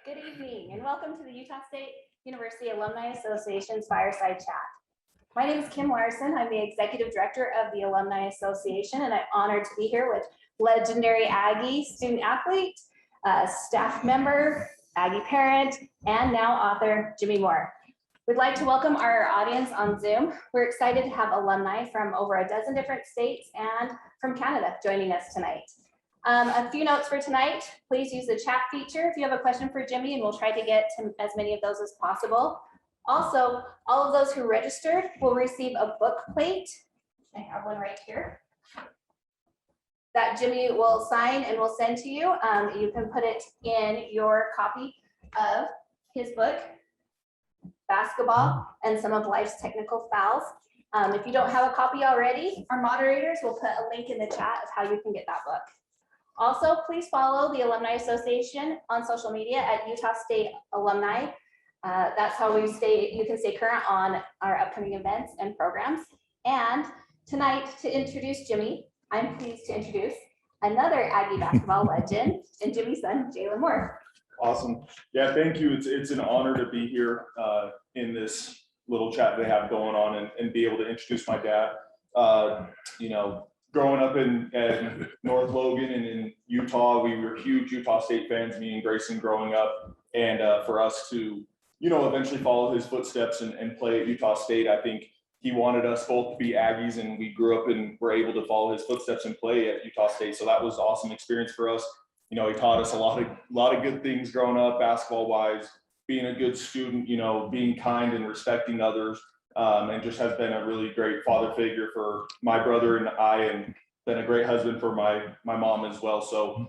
Good evening and welcome to the Utah State University Alumni Association's Fireside Chat. My name is Kim Larson. I'm the Executive Director of the Alumni Association, and I'm honored to be here with legendary Aggie student athlete, staff member, Aggie parent, and now author Jimmy Moore. We'd like to welcome our audience on Zoom. We're excited to have alumni from over a dozen different states and from Canada joining us tonight. A few notes for tonight. Please use the chat feature if you have a question for Jimmy, and we'll try to get to as many of those as possible. Also, all of those who registered will receive a book plate. I have one right here that Jimmy will sign and will send to you. You can put it in your copy of his book, Basketball and Some of Life's Technical Fouls. If you don't have a copy already, our moderators will put a link in the chat of how you can get that book. Also, please follow the Alumni Association on social media at Utah State Alumni. That's how you can stay current on our upcoming events and programs. And tonight, to introduce Jimmy, I'm pleased to introduce another Aggie basketball legend and Jimmy's son, Jalen Moore. Awesome. Yeah, thank you. It's an honor to be here in this little chat they have going on and be able to introduce my dad. Growing up in North Logan and in Utah, we were huge Utah State fans, me and Grayson growing up. And for us to, eventually follow his footsteps and play at Utah State, I think he wanted us both to be Aggies, and we grew up and were able to follow his footsteps and play at Utah State. So that was an awesome experience for us. He taught us a lot of good things growing up, basketball wise, being a good student, being kind and respecting others. And just has been a really great father figure for my brother and I, and been a great husband for my mom as well. So,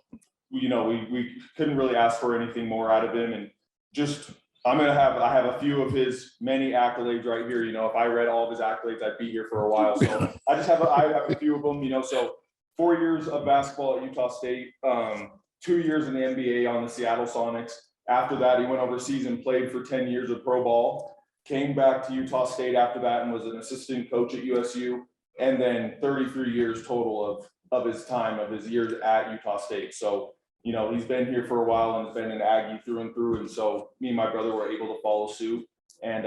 we couldn't really ask for anything more out of him. And just, I have a few of his many accolades right here. If I read all of his accolades, I'd be here for a while. So I have a few of them, so 4 years of basketball at Utah State, 2 years in the NBA on the Seattle Sonics. After that, he went overseas and played for 10 years of pro ball. Came back to Utah State after that and was an assistant coach at USU, and then 33 years total of his years at Utah State. So, he's been here for a while and has been an Aggie through and through. And so me and my brother were able to follow suit. And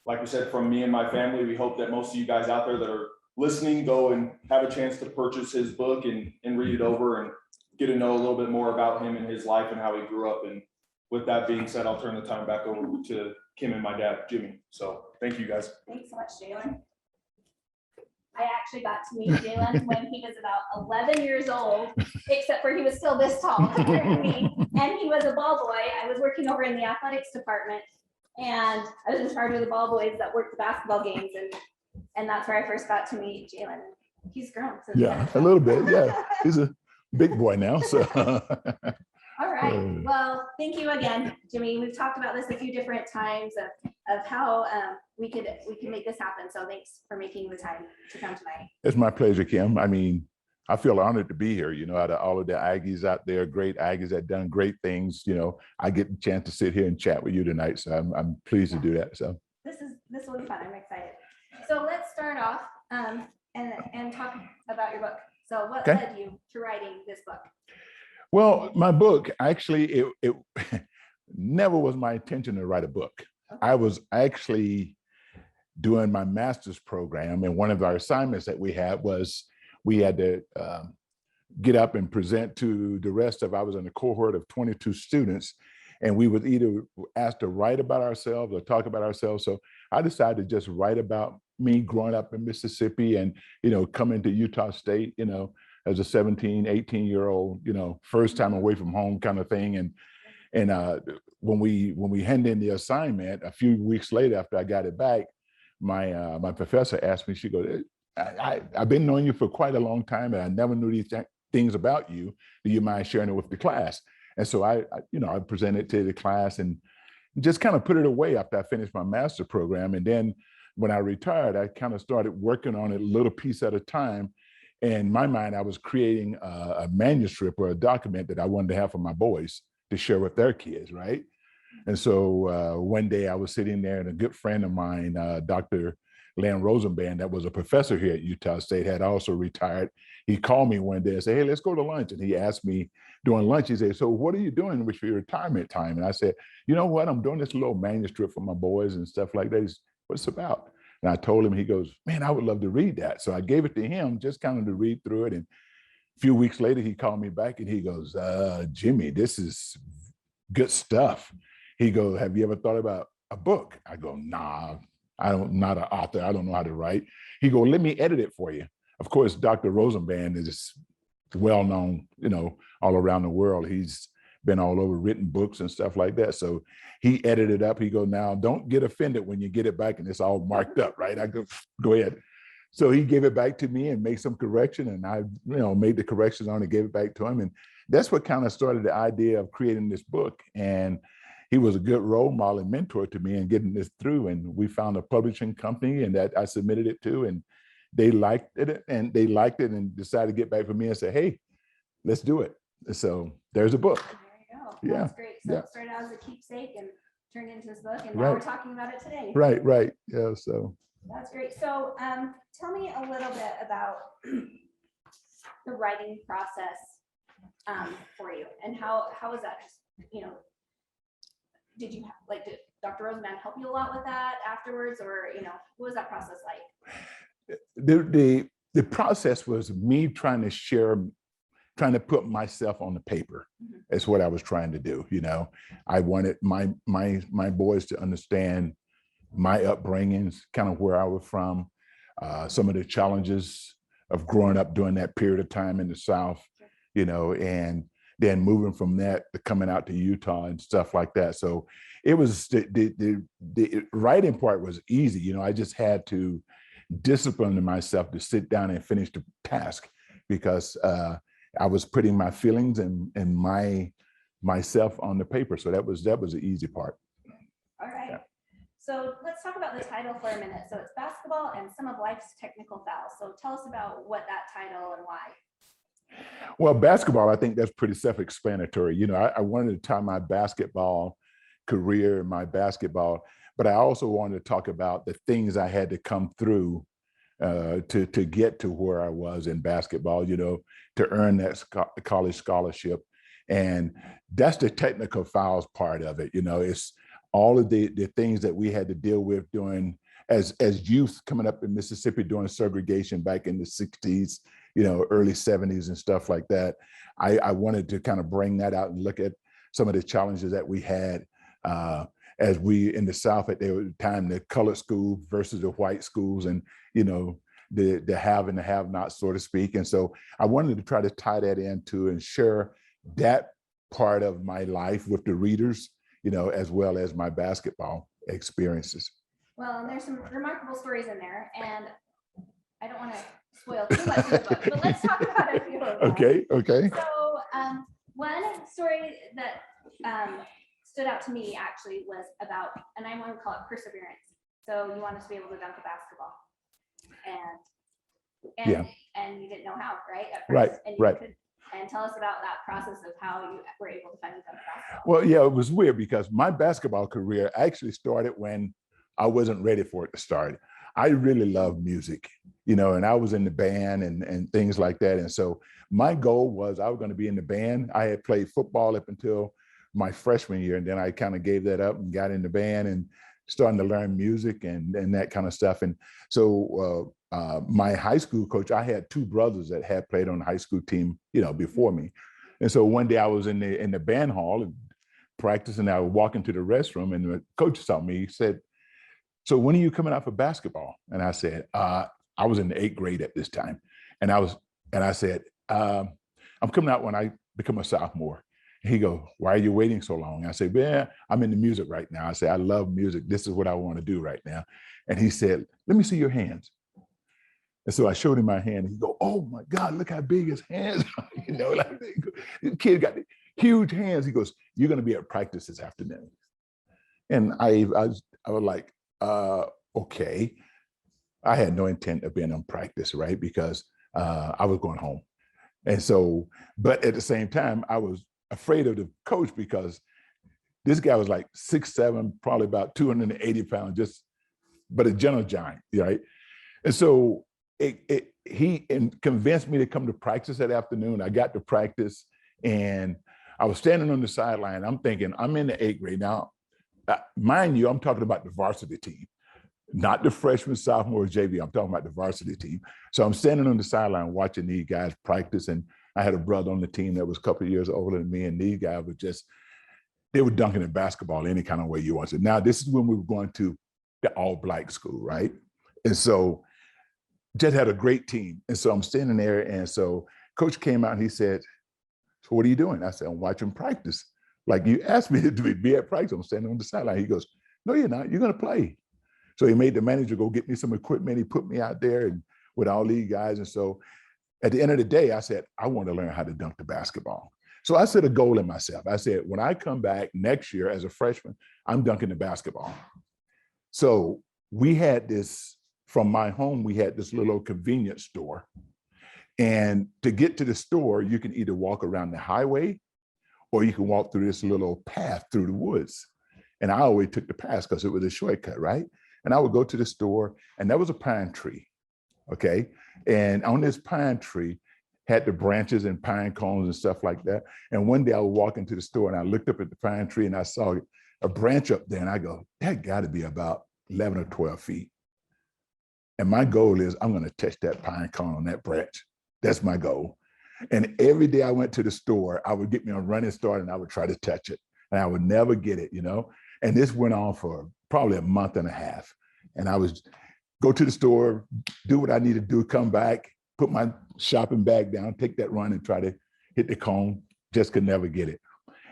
like we said, from me and my family, we hope that most of you guys out there that are listening go and have a chance to purchase his book and read it over and get to know a little bit more about him and his life and how he grew up. And with that being said, I'll turn the time back over to Kim and my dad, Jimmy. So thank you guys. Thanks so much, Jalen. I actually got to meet Jalen when he was about 11 years old, except for he was still this tall compared to me. And he was a ball boy. I was working over in the athletics department, and I was in charge of the ball boys that worked the basketball games. And that's where I first got to meet Jalen. He's grown since then. A little bit. Yeah, he's a big boy now. So. All right. Well, thank you again, Jimmy. We've talked about this a few different times of how we can make this happen. So thanks for making the time to come tonight. It's my pleasure, Kim. I mean, I feel honored to be here. Out of all of the Aggies out there, great Aggies that done great things. I get the chance to sit here and chat with you tonight. So I'm pleased to do that. So this will be fun. I'm excited. So let's start off and talk about your book. So what led you to writing this book? Well, my book, actually, it never was my intention to write a book. Okay. I was actually doing my master's program, and one of our assignments that we had was we had to get up and present to the rest of, I was in a cohort of 22 students, and we was either asked to write about ourselves or talk about ourselves. So I decided to just write about me growing up in Mississippi and, coming to Utah State, as a 17, 18-year-old, first time away from home kind of thing. And when we handed in the assignment, a few weeks later after I got it back, my professor asked me, she goes, I've been knowing you for quite a long time, and I never knew these things about you. Do you mind sharing it with the class? And so I presented to the class and just kind of put it away after I finished my master's program. And then when I retired, I kind of started working on it a little piece at a time. In my mind, I was creating a manuscript or a document that I wanted to have for my boys to share with their kids, right? And so one day I was sitting there, and a good friend of mine, Dr. Len Rosenband, that was a professor here at Utah State, had also retired. He called me one day and said, hey, let's go to lunch. And he asked me during lunch, he said, so what are you doing with your retirement time? And I said, you know what? I'm doing this little manuscript for my boys and stuff like that. He's, what's it about? And I told him, he goes, man, I would love to read that. So I gave it to him just kind of to read through it. And a few weeks later, he called me back and he goes, Jimmy, this is good stuff. He goes, have you ever thought about a book? I go, nah, not an author. I don't know how to write. He go, let me edit it for you. Of course, Dr. Rosenband is well known, all around the world. He's been all over, written books and stuff like that. So he edited it up. He go, now don't get offended when you get it back and it's all marked up, right? I go ahead. So he gave it back to me and made some correction, and I, made the corrections on it, gave it back to him. And that's what kind of started the idea of creating this book. And he was a good role model and mentor to me in getting this through. And we found a publishing company and that I submitted it to, and they liked it and decided to get back with me and say, hey, let's do it. So there's a book. There you go. Yeah. That's great. So Yeah. it started out as a keepsake and turned into this book, and now Right. we're talking about it today. Right. Yeah. So That's great. So tell me a little bit about the writing process for you, and how was that? Just, did you did Dr. Rosenband help you a lot with that afterwards, or what was that process like? The process was me trying to put myself on the paper. Is what I was trying to do. I wanted my boys to understand my upbringings, kind of where I was from, some of the challenges of growing up during that period of time in the South, and then moving from that to coming out to Utah and stuff like that. So it was the writing part was easy. I just had to discipline myself to sit down and finish the task, because I was putting my feelings and myself on the paper. So that was the easy part. All right. Yeah. So let's talk about the title for a minute. So it's Basketball and Some of Life's Technical Fouls. So tell us about what that title and why. Well, basketball, I think that's pretty self-explanatory. I wanted to tie my basketball career, but I also wanted to talk about the things I had to come through to get to where I was in basketball, to earn that college scholarship. And that's the technical fouls part of it. It's all of the things that we had to deal with during as youth coming up in Mississippi during segregation back in the 60s, early 70s and stuff like that. I wanted to kind of bring that out and look at some of the challenges that we had as we in the South at the time, the colored school versus the white schools, and the have and the have not, so to speak. And so I wanted to try to tie that into and share that part of my life with the readers, as well as my basketball experiences. Well, and there's some remarkable stories in there, and I don't want to spoil too much of the book, but let's talk about a few of them. Okay. So one story that stood out to me actually was about, and I want to call it perseverance. So you wanted to be able to dunk a basketball, and you didn't know how, right? At first, Right, and you right. And tell us about that process of how you were able to finally dunk a basketball. Well, yeah, it was weird because my basketball career actually started when I wasn't ready for it to start. I really love music, and I was in the band and things like that. And so my goal was I was going to be in the band. I had played football up until my freshman year, and then I kind of gave that up and got in the band and starting to learn music and that kind of stuff. And so my high school coach, I had two brothers that had played on the high school team, before me. And so one day I was in the band hall and practicing. I was walking to the restroom, and the coach saw me. He said, "So when are you coming out for basketball?" And I said, I was in the 8th grade at this time. And I said, I'm coming out when I become a sophomore. And he goes, "Why are you waiting so long?" I said, "Man, I'm into music right now." I said, "I love music. This is what I want to do right now." And he said, "Let me see your hands." And so I showed him my hand, and he go, "Oh my God, look how big his hands are." The kid got the huge hands. He goes, "You're going to be at practice this afternoon." And I was like, okay. I had no intent of being on practice, right? Because I was going home. And so, but at the same time, I was afraid of the coach because this guy was like 6'7", probably about 280 pounds, just but a gentle giant, right? And so he convinced me to come to practice that afternoon. I got to practice and I was standing on the sideline. I'm thinking, I'm in the eighth grade. Now, mind you, I'm talking about the varsity team, not the freshman, sophomore, JV. I'm talking about the varsity team. So I'm standing on the sideline watching these guys practice. And I had a brother on the team that was a couple of years older than me. And these guys were just, they were dunking at basketball any kind of way you want to. Now, this is when we were going to the all-black school, right? And so just had a great team. And so I'm standing there. And so coach came out and he said, so what are you doing? I said, I'm watching practice. Like you asked me to be at practice. I'm standing on the sideline. He goes, no, you're not. You're going to play. So he made the manager go get me some equipment. He put me out there and with all these guys. And so at the end of the day, I said, I want to learn how to dunk the basketball. So I set a goal in myself. I said, when I come back next year as a freshman, I'm dunking the basketball. So we had this, from my home, we had this little convenience store. And to get to the store, you can either walk around the highway or you can walk through this little path through the woods. And I always took the path because it was a shortcut, right? And I would go to the store and there was a pine tree, okay? And on this pine tree had the branches and pine cones and stuff like that. And one day I would walk into the store and I looked up at the pine tree and I saw a branch up there and I go, that gotta be about 11 or 12 feet. And my goal is I'm gonna touch that pine cone on that branch. That's my goal. And every day I went to the store, I would get me a running start and I would try to touch it. And I would never get it, you know? And this went on for probably a month and a half. And I was go to the store, do what I need to do, come back, put my shopping bag down, take that run and try to hit the cone, just could never get it.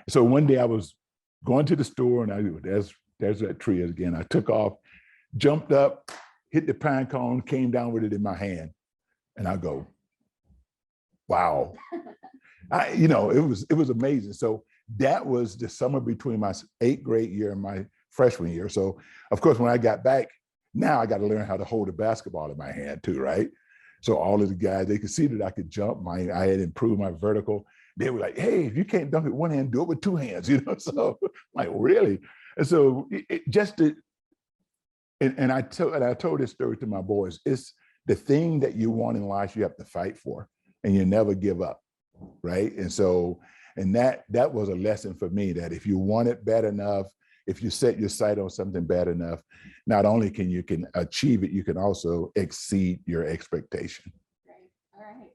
So one day I was going to the store and I go, there's that tree again. I took off, jumped up, hit the pine cone, came down with it in my hand. And I go, wow. It was amazing. So that was the summer between my eighth grade year and my freshman year. So of course, when I got back, now I got to learn how to hold a basketball in my hand too, right? So all of the guys, they could see that I could jump. I had improved my vertical. They were like, hey, if you can't dunk it one hand, do it with two hands, you know? So I'm like, really? And so I told this story to my boys. It's the thing that you want in life, you have to fight for and you never give up, right? And so, and that was a lesson for me that if you want it bad enough, if you set your sight on something bad enough, not only can you achieve it, you can also exceed your expectation. Right. All right.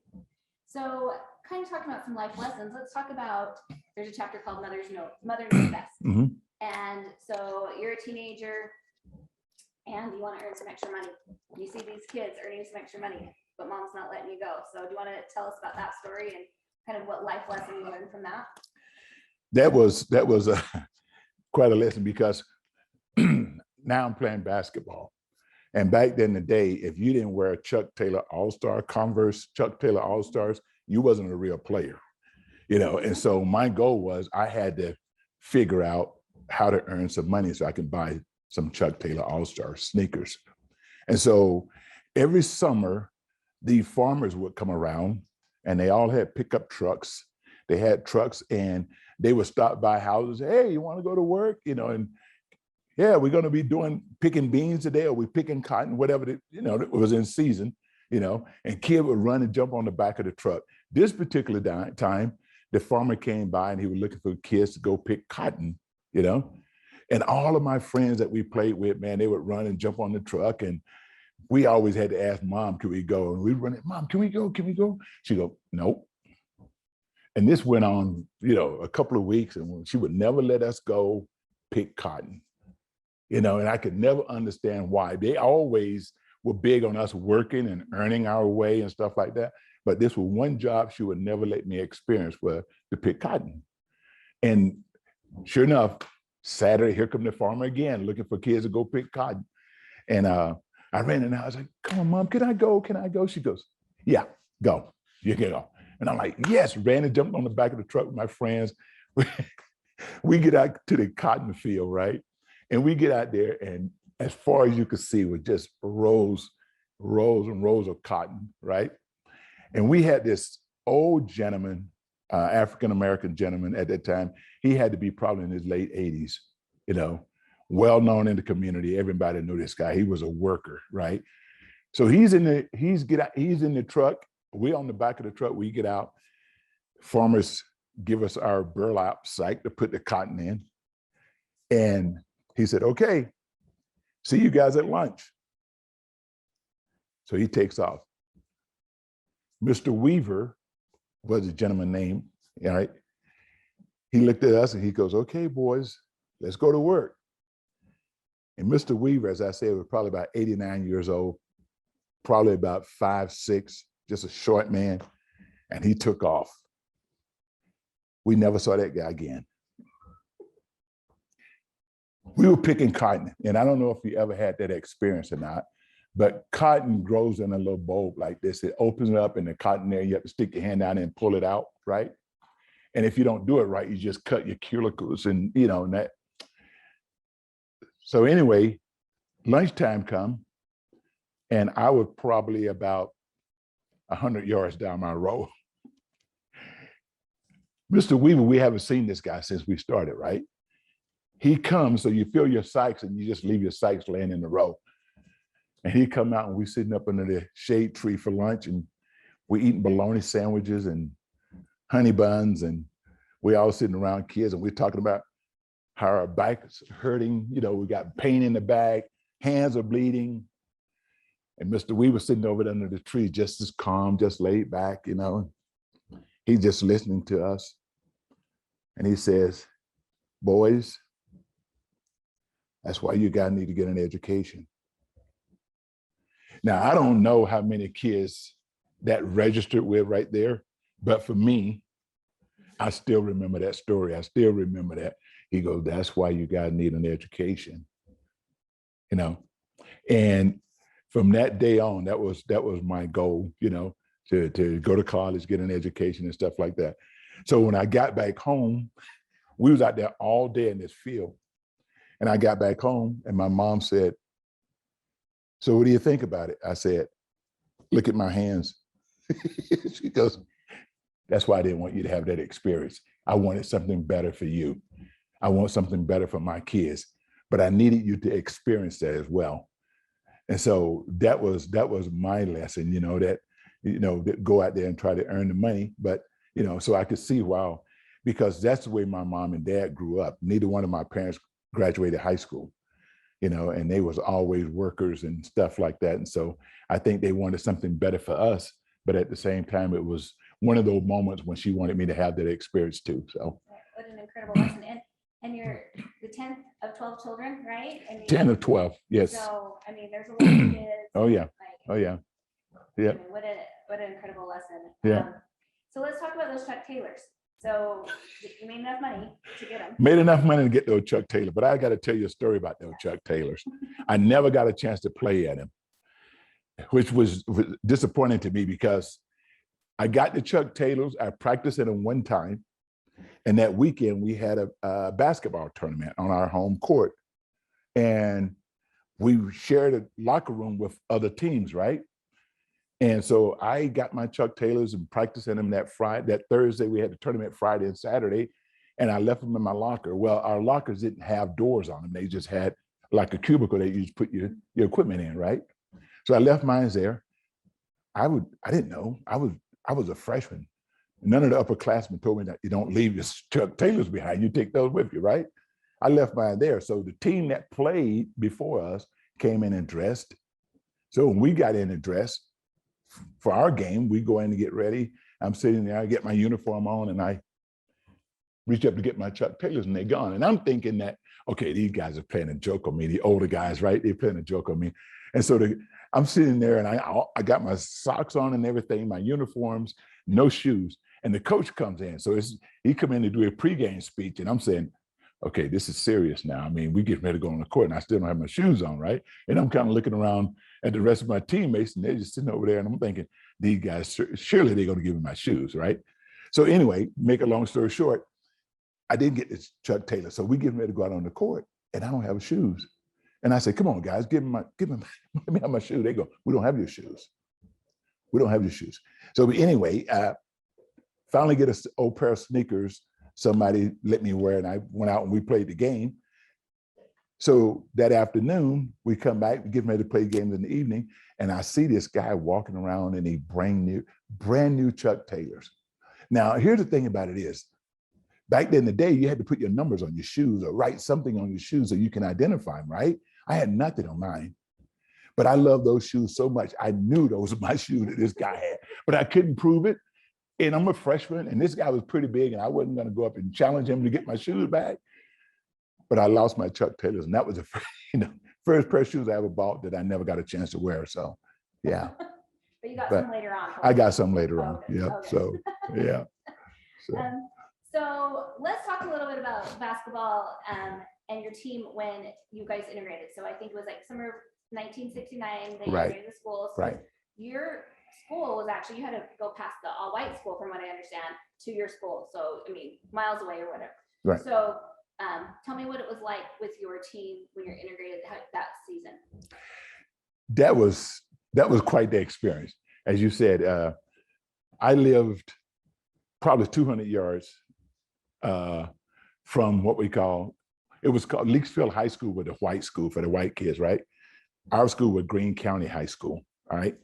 So kind of talking about some life lessons, let's talk about, there's a chapter called Mother Knows Best. Mm-hmm. And so you're a teenager and you want to earn some extra money. You see these kids earning some extra money, but mom's not letting you go. So do you want to tell us about that story and kind of what life lesson you learned from that? That was quite a lesson because now I'm playing basketball. And back then in the day, if you didn't wear Chuck Taylor All-Star, Converse Chuck Taylor All-Stars, you wasn't a real player, you know? And so my goal was I had to figure out how to earn some money so I could buy some Chuck Taylor All-Star sneakers. And so every summer, the farmers would come around and they all had pickup trucks. They had trucks and they would stop by houses. Hey, you want to go to work? You know, and yeah, we're going to be picking beans today, or we picking cotton, whatever, it was in season, and kid would run and jump on the back of the truck. This particular time, the farmer came by and he was looking for kids to go pick cotton, and all of my friends that we played with, man, they would run and jump on the truck. And we always had to ask mom, can we go? And we'd run it, mom, can we go? Can we go? She'd go, nope. And this went on, a couple of weeks, and she would never let us go pick cotton, and I could never understand why. They always were big on us working and earning our way and stuff like that. But this was one job she would never let me experience, was to pick cotton. And sure enough, Saturday, here come the farmer again, looking for kids to go pick cotton. And I ran in, I was like, come on, mom, can I go? Can I go? She goes, yeah, go, you can go. And I'm like, yes, ran and jumped on the back of the truck with my friends. We get out to the cotton field, right? And we get out there, and as far as you could see was just rows and rows of cotton, right? And we had this old gentleman, African-American gentleman at that time. He had to be probably in his late 80s, well known in the community. Everybody knew this guy. He was a worker, right? So he's in the truck. We on the back of the truck. We get out. Farmers give us our burlap sack to put the cotton in, and he said, "Okay, see you guys at lunch." So he takes off. Mr. Weaver was a gentleman name, all right? He looked at us and he goes, "Okay, boys, let's go to work." And Mr. Weaver, as I said, was probably about 89 years old, probably about 5'6", just a short man, and he took off. We never saw that guy again. We were picking cotton, and I don't know if you ever had that experience or not, but cotton grows in a little bulb like this. It opens it up in the cotton there. You have to stick your hand down and pull it out, right? And if you don't do it right, you just cut your cuticles and, and that. So anyway, lunchtime come, and I was probably about 100 yards down my row. Mr. Weaver, we haven't seen this guy since we started, right? He comes, so you fill your sacks and you just leave your sacks laying in the row. And he come out and we sitting up under the shade tree for lunch, and we eating bologna sandwiches and honey buns, and we all sitting around kids, and we're talking about how our backs hurting, we got pain in the back, hands are bleeding. And Mr. Weaver sitting over there under the tree, just as calm, just laid back, He's just listening to us. And he says, "Boys, that's why you guys need to get an education." Now, I don't know how many kids that registered with right there, but for me, I still remember that story. I still remember that. He goes, "That's why you guys need an education." And from that day on, that was my goal, to go to college, get an education and stuff like that. So when I got back home, we was out there all day in this field. And I got back home and my mom said, "So what do you think about it?" I said, "Look at my hands." She goes, "That's why I didn't want you to have that experience. I wanted something better for you. I want something better for my kids, but I needed you to experience that as well." And so that was my lesson, that go out there and try to earn the money. But, so I could see, wow, because that's the way my mom and dad grew up. Neither one of my parents graduated high school, and they was always workers and stuff like that. And so I think they wanted something better for us. But at the same time, it was one of those moments when she wanted me to have that experience too. So what an incredible lesson. And you're the 10th of 12 children, right? 10 of 12, yes. So, there's a lot of kids. Oh, yeah. Oh, yeah. Yeah. What an incredible lesson. Yeah. So let's talk about those Chuck Taylors. So you made enough money to get them. Made enough money to get those Chuck Taylor, but I got to tell you a story about those Chuck Taylors. I never got a chance to play at them, which was disappointing to me because I got the Chuck Taylors. I practiced at them one time. And that weekend we had a basketball tournament on our home court. And we shared a locker room with other teams, right? And so I got my Chuck Taylors and practiced in them that Thursday. We had the tournament Friday and Saturday, and I left them in my locker. Well, our lockers didn't have doors on them. They just had like a cubicle that you just put your equipment in, right? So I left mine there. I didn't know. I was a freshman. None of the upperclassmen told me that you don't leave your Chuck Taylors behind. You take those with you, right? I left mine there. So the team that played before us came in and dressed. So when we got in and dressed for our game, we go in to get ready. I'm sitting there, I get my uniform on, and I reach up to get my Chuck Taylors, and they're gone. And I'm thinking that, okay, these guys are playing a joke on me. The older guys, right? They're playing a joke on me. And so I'm sitting there, and I got my socks on and everything, my uniforms, no shoes. And the coach comes in. So he come in to do a pregame speech, and I'm saying, okay, this is serious now. We get ready to go on the court, and I still don't have my shoes on, right? And I'm kind of looking around at the rest of my teammates, and they're just sitting over there, and I'm thinking, these guys, surely they're going to give me my shoes, right? So anyway, make a long story short, I didn't get this Chuck Taylor. So we get ready to go out on the court, and I don't have shoes. And I said, come on, guys, let me have my shoe. They go, we don't have your shoes. We don't have your shoes. So anyway, finally get an old pair of sneakers. Somebody let me wear, and I went out and we played the game. So that afternoon, we come back, we get ready to play games in the evening, and I see this guy walking around in a brand new Chuck Taylors. Now, here's the thing about it is, back then in the day, you had to put your numbers on your shoes or write something on your shoes so you can identify them, right? I had nothing on mine, but I love those shoes so much. I knew those were my shoes that this guy had, but I couldn't prove it. And I'm a freshman, and this guy was pretty big, and I wasn't going to go up and challenge him to get my shoes back. But I lost my Chuck Taylors, and that was the first pair of shoes I ever bought that I never got a chance to wear. So, yeah. But you got some later on. I got some later on. Okay. Yeah. Okay. So, yeah. So let's talk a little bit about basketball and your team when you guys integrated. So I think it was like summer of 1969 that you integrated the schools. So right. Your school was actually, you had to go past the all-white school from what I understand to your school. So, I mean, miles away or whatever. Right. So tell me what it was like with your team when you're integrated that season. That was quite the experience. As you said, I lived probably 200 yards from what it was called Leaksfield High School, with a white school for the white kids, right? Our school was Greene County High School, all right?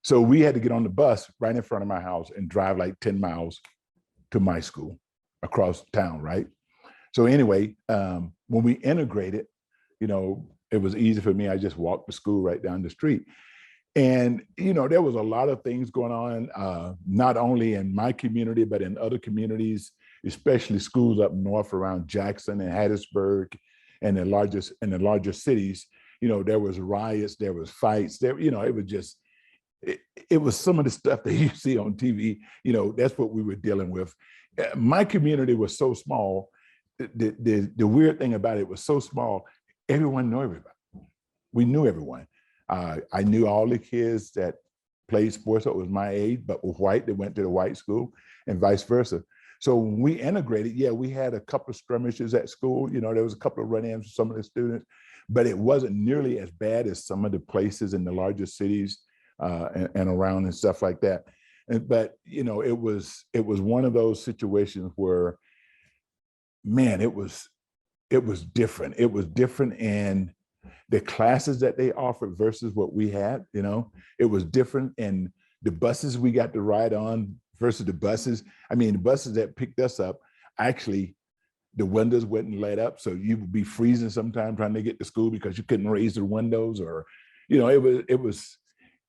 So we had to get on the bus right in front of my house and drive like 10 miles to my school across town, right? So anyway, when we integrated, it was easy for me. I just walked to school right down the street. And, there was a lot of things going on, not only in my community, but in other communities, especially schools up north around Jackson and Hattiesburg and the larger cities. There was riots, there was fights, it was just, it was some of the stuff that you see on TV, that's what we were dealing with. My community was so small. The weird thing about it was so small, everyone knew everybody. We knew everyone. I knew all the kids that played sports that was my age, but were white, that went to the white school, and vice versa. So when we integrated, we had a couple of skirmishes at school. There was a couple of run-ins with some of the students, but it wasn't nearly as bad as some of the places in the larger cities and around and stuff like that. But it was one of those situations where, man, it was different. It was different in the classes that they offered versus what we had. It was different in the buses we got to ride on versus the buses. I mean, the buses that picked us up, actually, the windows wouldn't let up, so you would be freezing sometime trying to get to school because you couldn't raise the windows, or it was.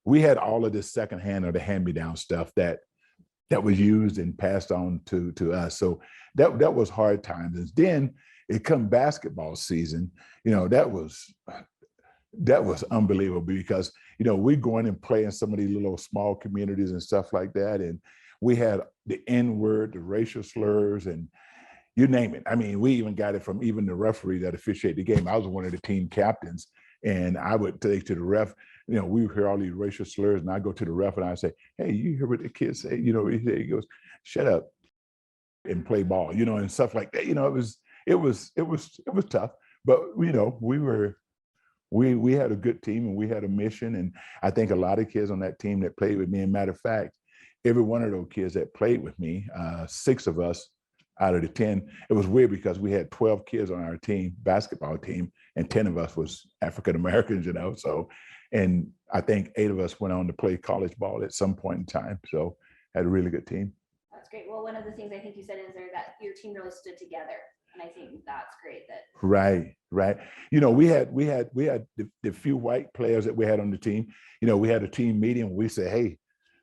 We had all of this secondhand or the hand-me-down stuff that was used and passed on to us. So that was hard times. And then it come basketball season, that was unbelievable because, we going and play in some of these little small communities and stuff like that. And we had the N-word, the racial slurs, and you name it. I mean, we even got it from even the referee that officiated the game. I was one of the team captains, and I would take to the ref, we would hear all these racial slurs, and I go to the ref and I say, "Hey, you hear what the kids say?" He goes, "Shut up and play ball," and stuff like that. It was tough, but we had a good team and we had a mission. And I think a lot of kids on that team that played with me, and matter of fact, every one of those kids that played with me, 6 of us out of the 10, it was weird because we had 12 kids on our team, basketball team, and 10 of us was African Americans, so, and I think 8 of us went on to play college ball at some point in time. So had a really good team. That's great. Well, one of the things I think you said is there that your team really stood together. And I think that's great that. Right. We had the few white players that we had on the team. We had a team meeting and we said, "Hey,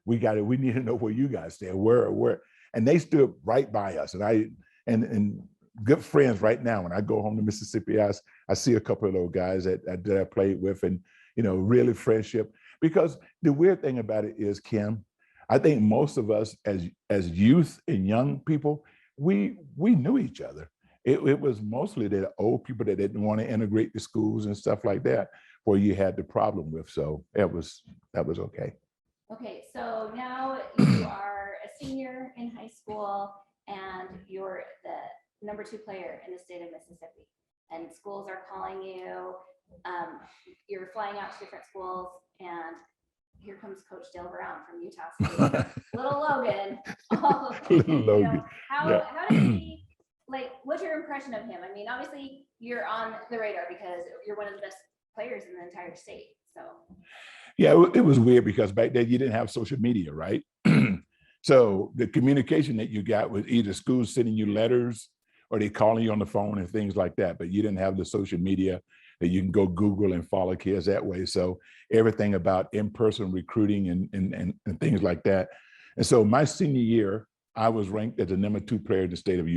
we need to know where you guys stand, where," and they stood right by us. And good friends right now. When I go home to Mississippi, I see a couple of those guys that I played with, and really friendship. Because the weird thing about it is, Kim, I think most of us as youth and young people, we knew each other. It was mostly the old people that didn't want to integrate the schools and stuff like that, where you had the problem with. So that was okay. Okay, so now you are a senior in high school and you're the number 2 player in the state of Mississippi, and schools are calling you. You're flying out to different schools, and here comes Coach Dale Brown from Utah State. Little Logan. Little Logan. How did he like, what's your impression of him? I mean, obviously you're on the radar because you're one of the best players in the entire state. So Yeah, it was weird because back then you didn't have social media, right? So the communication that you got was either schools sending you letters or they calling you on the phone and things like that, but you didn't have the social media that you can go Google and follow kids that way. So everything about in-person recruiting and things like that. And so my senior year, I was ranked as the #2 player in the state of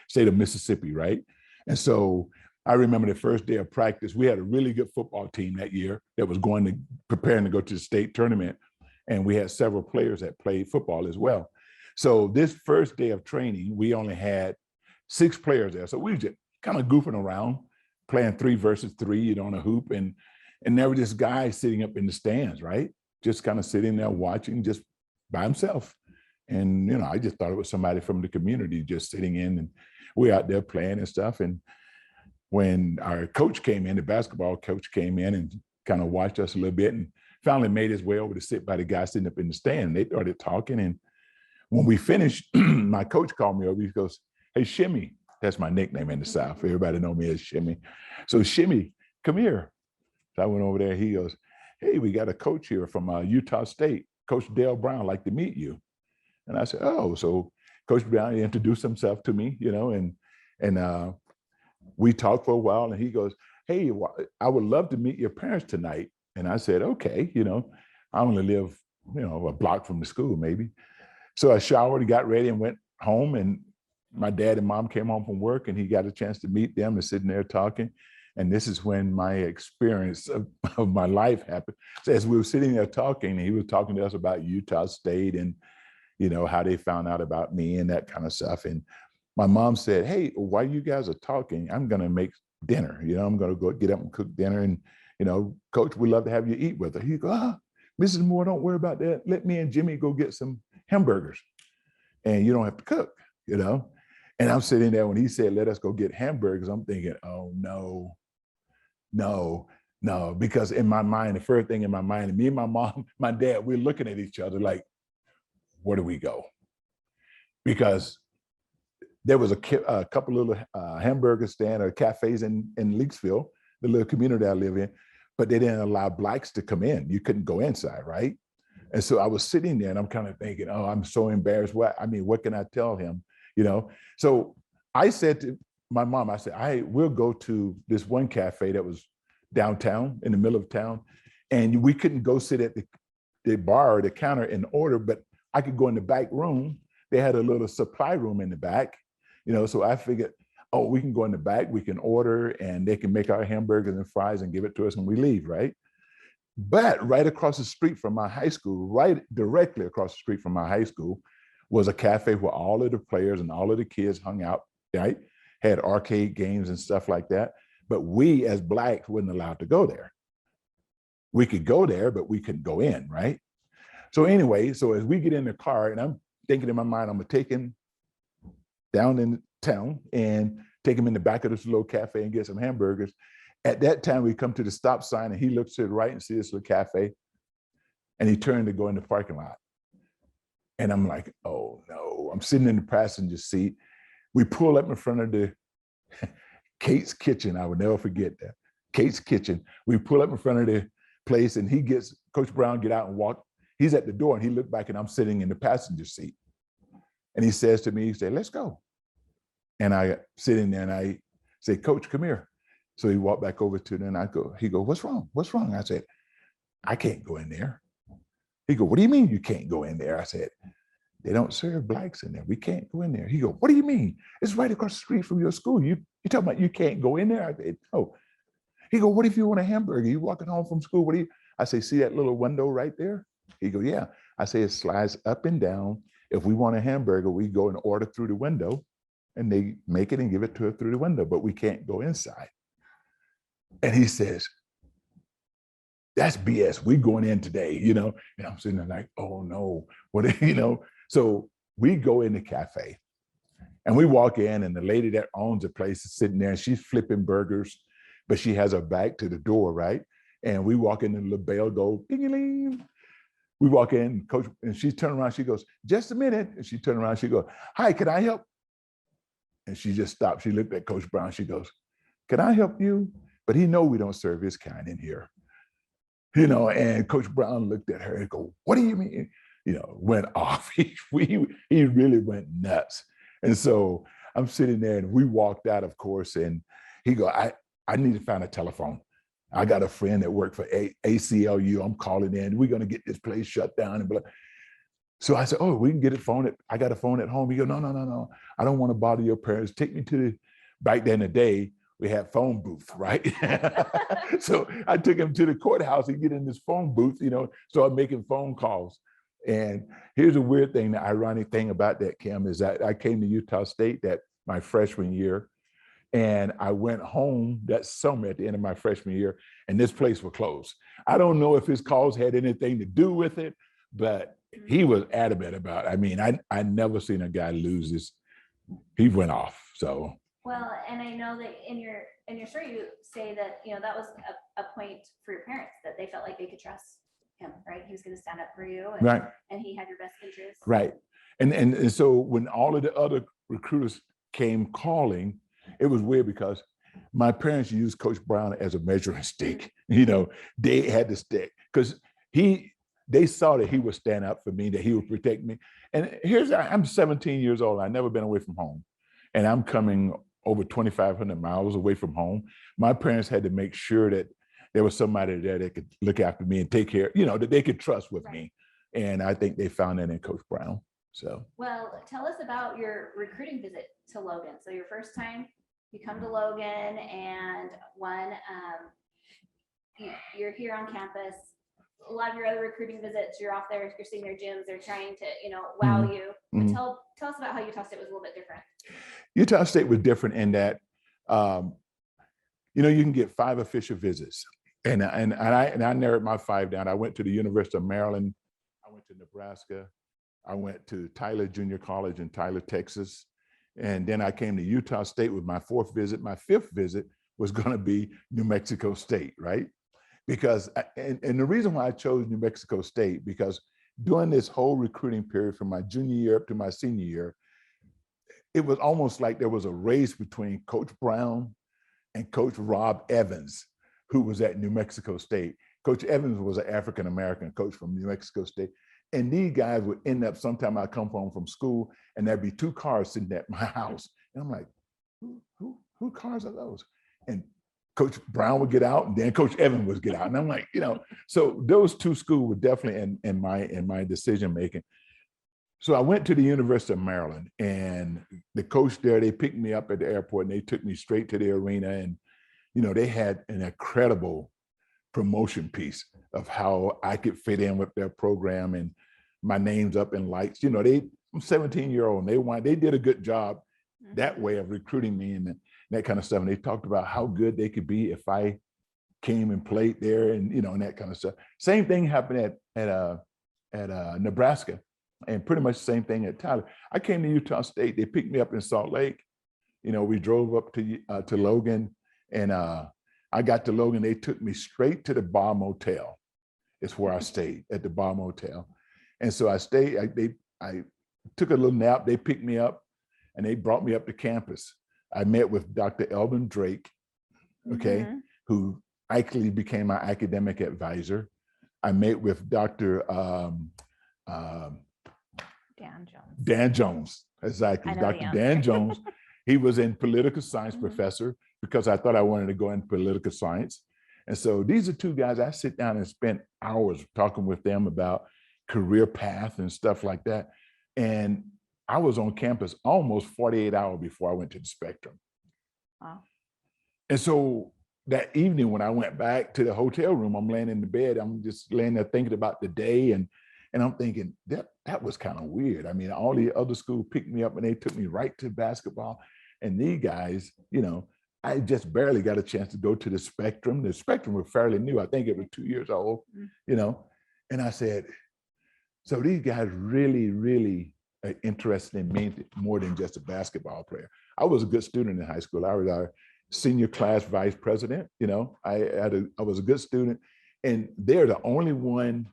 state of Mississippi, right? And so I remember the first day of practice, we had a really good football team that year that was preparing to go to the state tournament. And we had several players that played football as well. So this first day of training, we only had 6 players there. So we were just kind of goofing around, playing 3 versus 3, on a hoop. And there was this guy sitting up in the stands, right? Just kind of sitting there watching just by himself. And, I just thought it was somebody from the community just sitting in, and we out there playing and stuff. And when our coach came in, the basketball coach came in and kind of watched us a little bit and finally made his way over to sit by the guy sitting up in the stand. They started talking. And when we finished, my coach called me over. He goes, "Hey, Shimmy," that's my nickname in the South. Everybody know me as Shimmy. So, "Shimmy, come here." So I went over there. He goes, "Hey, we got a coach here from Utah State, Coach Dale Brown, like to meet you." And I said, "Oh." So Coach Brown introduced himself to me, and we talked for a while, and he goes, "Hey, I would love to meet your parents tonight." And I said, "Okay." I only live, a block from the school maybe. So I showered and got ready and went home, and my dad and mom came home from work, and he got a chance to meet them and sitting there talking. And this is when my experience of my life happened. So as we were sitting there talking, he was talking to us about Utah State and, how they found out about me and that kind of stuff. And my mom said, "Hey, while you guys are talking, I'm going to make dinner. I'm going to go get up and cook dinner. And, Coach, we'd love to have you eat with her." He goes, "Mrs. Moore, don't worry about that. Let me and Jimmy go get some hamburgers and you don't have to cook, And I'm sitting there when he said, "Let us go get hamburgers," I'm thinking, oh, no, no, no. Because in my mind, the first thing in my mind, me and my mom, my dad, we're looking at each other like, where do we go? Because there was a couple little hamburger stand or cafes in Leaksville, the little community I live in, but they didn't allow Blacks to come in. You couldn't go inside, right? And so I was sitting there and I'm kind of thinking, oh, I'm so embarrassed. What can I tell him? So I said to my mom, I said, we'll go to this one cafe that was downtown in the middle of town. And we couldn't go sit at the bar or the counter and order, but I could go in the back room. They had a little supply room in the back, so I figured, oh, we can go in the back, we can order and they can make our hamburgers and fries and give it to us when we leave, right? But right across the street from my high school, right directly across the street from my high school, was a cafe where all of the players and all of the kids hung out, right? Had arcade games and stuff like that. But we as Blacks wasn't allowed to go there. We could go there, but we couldn't go in, right? So anyway, so as we get in the car, and I'm thinking in my mind, I'm gonna take him down in town and take him in the back of this little cafe and get some hamburgers. At that time, we come to the stop sign and he looks to the right and sees this little cafe and he turned to go in the parking lot. And I'm like, oh no, I'm sitting in the passenger seat. We pull up in front of the Kate's Kitchen. I would never forget that. Kate's Kitchen. We pull up in front of the place and Coach Brown get out and walk. He's at the door and he looked back and I'm sitting in the passenger seat. And he says to me, he said, "Let's go." And I sit in there and I say, "Coach, come here." So he walked back over to them and he go, "What's wrong? What's wrong?" I said, "I can't go in there." He go, "What do you mean you can't go in there?" I said, "They don't serve Blacks in there. We can't go in there." He go, "What do you mean? It's right across the street from your school. You talking about you can't go in there?" I said, "No." He go, "What if you want a hamburger? You walking home from school? What do you?" I say, "See that little window right there?" He go, "Yeah." I say, "It slides up and down. If we want a hamburger, we go and order through the window and they make it and give it to us through the window, but we can't go inside." And he says, "That's BS. We going in today, And I'm sitting there like, oh no, what, So we go in the cafe and we walk in and the lady that owns the place is sitting there and she's flipping burgers, but she has her back to the door, right? And we walk in and the bell goes, ding-a-ling. We walk in, Coach, and she turned around, she goes, "Just a minute." And she turned around, she goes, "Hi, can I help?" And she just stopped. She looked at Coach Brown. She goes, "Can I help you?" But he know we don't serve his kind in here. And Coach Brown looked at her and go, "What do you mean?" Went off. He really went nuts. And so I'm sitting there and we walked out, of course, and he go, I need to find a telephone. I got a friend that worked for ACLU. I'm calling in. We're going to get this place shut down. And blah. So I said, "Oh, we can get a phone. I got a phone at home." He go, No. I don't want to bother your parents. Take me to back then the day, we had phone booth, right? So I took him to the courthouse and get in this phone booth, started making phone calls. And here's a weird thing, the ironic thing about that, Kim, is that I came to Utah State that my freshman year, and I went home that summer at the end of my freshman year, and this place was closed. I don't know if his calls had anything to do with it, but he was adamant about it. I mean, I never seen a guy lose this. He went off, so. Well, and I know that in your story, you say that, that was a point for your parents, that they felt like they could trust him, right? He was going to stand up for you, and, right. And he had your best interest. Right. And so when all of the other recruiters came calling, it was weird because my parents used Coach Brown as a measuring stick. They had to stick because they saw that he would stand up for me, that he would protect me. And I'm 17 years old. I've never been away from home. And I'm coming over 2,500 miles away from home. My parents had to make sure that there was somebody there that could look after me and take care, that they could trust with me. And I think they found that in Coach Brown. So. Well, tell us about your recruiting visit to Logan. So your first time you come to Logan, and you're here on campus. A lot of your other recruiting visits, you're off there, you're seeing their gyms, they're trying to, wow you. But tell us about how Utah State was a little bit different. Utah State was different in that, you can get 5 official visits. And I narrowed my 5 down. I went to the University of Maryland. I went to Nebraska. I went to Tyler Junior College in Tyler, Texas. And then I came to Utah State with my 4th visit. My 5th visit was going to be New Mexico State, right? Because, and the reason why I chose New Mexico State, because during this whole recruiting period from my junior year up to my senior year, it was almost like there was a race between Coach Brown and Coach Rob Evans, who was at New Mexico State. Coach Evans was an African-American coach from New Mexico State. And these guys would end up, sometime I'd come home from school and there'd be 2 cars sitting at my house. And I'm like, who cars are those? And Coach Brown would get out and then Coach Evans would get out. And I'm like, so those 2 schools were definitely in my decision-making. So I went to the University of Maryland, and the coach there, they picked me up at the airport and they took me straight to the arena. And, they had an incredible promotion piece of how I could fit in with their program, and my name's up in lights. I'm 17-year-old, and they did a good job that way of recruiting me and that kind of stuff. And they talked about how good they could be if I came and played there, and and that kind of stuff. Same thing happened at Nebraska, and pretty much the same thing at Tyler. I came to Utah State. They picked me up in Salt Lake. We drove up to Logan, and I got to Logan. They took me straight to the Bar Motel. It's where I stayed, at the Bar Motel. And so I stayed. I took a little nap. They picked me up, and they brought me up to campus. I met with Dr. Elvin Drake, who actually became my academic advisor. I met with Dr. Dan Jones, exactly. Dr. Dan Jones. He was in political science professor, because I thought I wanted to go into political science. And so these are 2 guys I sit down and spend hours talking with them about career path and stuff like that. And I was on campus almost 48 hours before I went to the Spectrum. Wow. And so that evening when I went back to the hotel room, I'm laying in the bed, I'm just laying there thinking about the day, and I'm thinking that was kind of weird. I mean, all the other schools picked me up and they took me right to basketball. And these guys, I just barely got a chance to go to the Spectrum. The Spectrum was fairly new. I think it was 2 years old, And I said, so these guys really, really are interested in me more than just a basketball player. I was a good student in high school. I was our senior class vice president. I was a good student. And they're the only one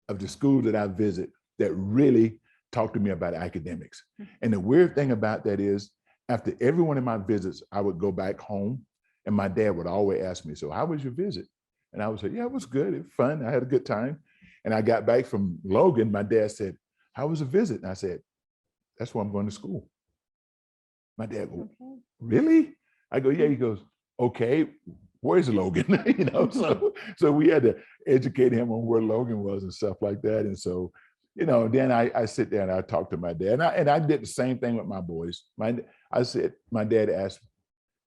of the schools that I visit that really talked to me about academics. And the weird thing about that is after every one of my visits, I would go back home and my dad would always ask me, so how was your visit? And I would say, yeah, it was good. It was fun. I had a good time. And I got back from Logan. My dad said, how was the visit? And I said, that's why I'm going to school. My dad goes, Okay. really? I go, yeah. He goes, okay, where's Logan? You know, so we had to educate him on where Logan was and stuff like that. And so, you know, then I sit there and I talk to my dad. And I did the same thing with my boys. I said, my dad asked,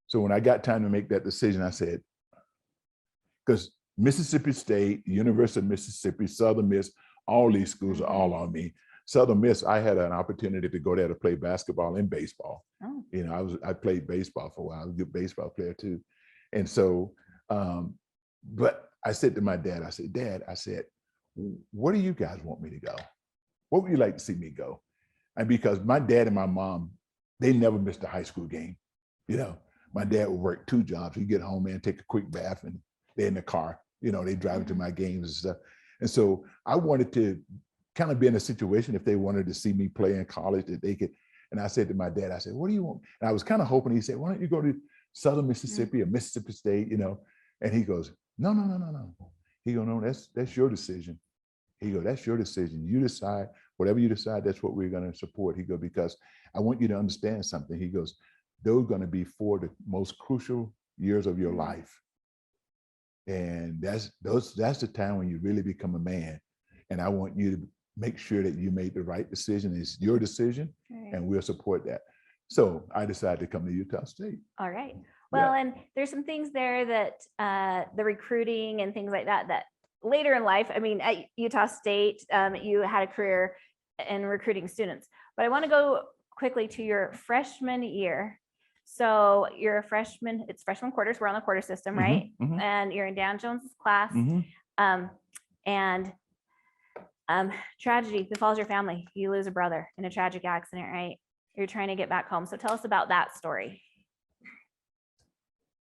so when I got time to make that decision, I said, because Mississippi State, University of Mississippi, Southern Miss, all these schools are all on me. Southern Miss, I had an opportunity to go there to play basketball and baseball. Oh. You know, I played baseball for a while. I was a good baseball player too. And so, but I said to my dad, I said, Dad, I said, where do you guys want me to go? Where would you like to see me go? And because my dad and my mom, they never missed a high school game. You know, my dad would work 2 jobs. He'd get home and take a quick bath and they're in the car, you know, they drive to my games and stuff. And so I wanted to kind of be in a situation if they wanted to see me play in college that they could. And I said to my dad, I said, what do you want? And I was kind of hoping he said, why don't you go to Southern Mississippi or Mississippi State, you know? And he goes, no. He goes, no, that's your decision. He goes, that's your decision. You decide, whatever you decide, that's what we're going to support. He goes, because I want you to understand something. He goes, those are going to be 4 of the most crucial years of your life. And that's the time when you really become a man. And I want you to make sure that you made the right decision. It's your decision, and we'll support that. So I decided to come to Utah State. All right. Well, and there's some things there that the recruiting and things like that, that later in life, I mean, at Utah State, you had a career in recruiting students, but I want to go quickly to your freshman year. So you're a freshman, it's freshman quarters, we're on the quarter system, right? And you're in Dan Jones's class. Tragedy befalls your family. You lose a brother in a tragic accident, right? You're trying to get back home. So tell us about that story.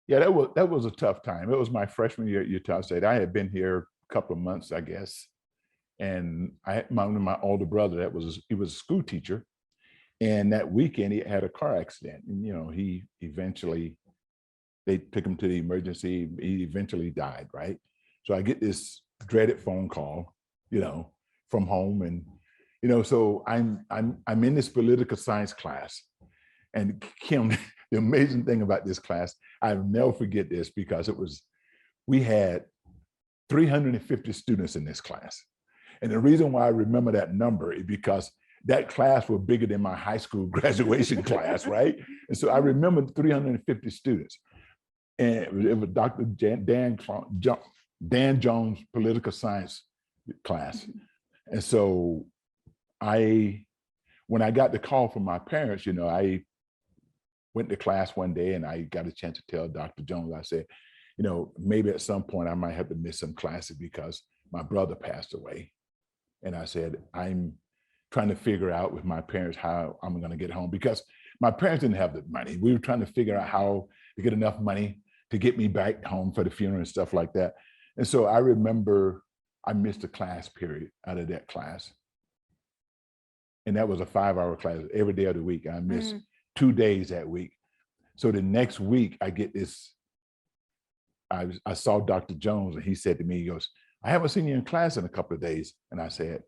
Yeah, that was a tough time. It was my freshman year at Utah State. I had been here a couple of months, I guess. And I had my older brother, he was a school teacher. And that weekend he had a car accident. And, you know, they took him to the emergency. He eventually died, right? So I get this dreaded phone call, you know, from home. And, you know, so I'm in this political science class. And Kim, the amazing thing about this class, I'll never forget this because we had 350 students in this class. And the reason why I remember that number is because that class was bigger than my high school graduation class, right? And so I remember 350 students. And it was Dr. Dan Jones political science class. And so when I got the call from my parents, you know, I went to class one day and I got a chance to tell Dr. Jones, I said, you know, maybe at some point I might have to miss some classes because my brother passed away. And I said, I'm trying to figure out with my parents how I'm going to get home because my parents didn't have the money. We were trying to figure out how to get enough money to get me back home for the funeral and stuff like that. And so I remember I missed a class period out of that class. And that was a 5-hour class every day of the week. I missed 2 days that week. So the next week I get this, I saw Dr. Jones and he said to me, he goes, I haven't seen you in class in a couple of days. And I said,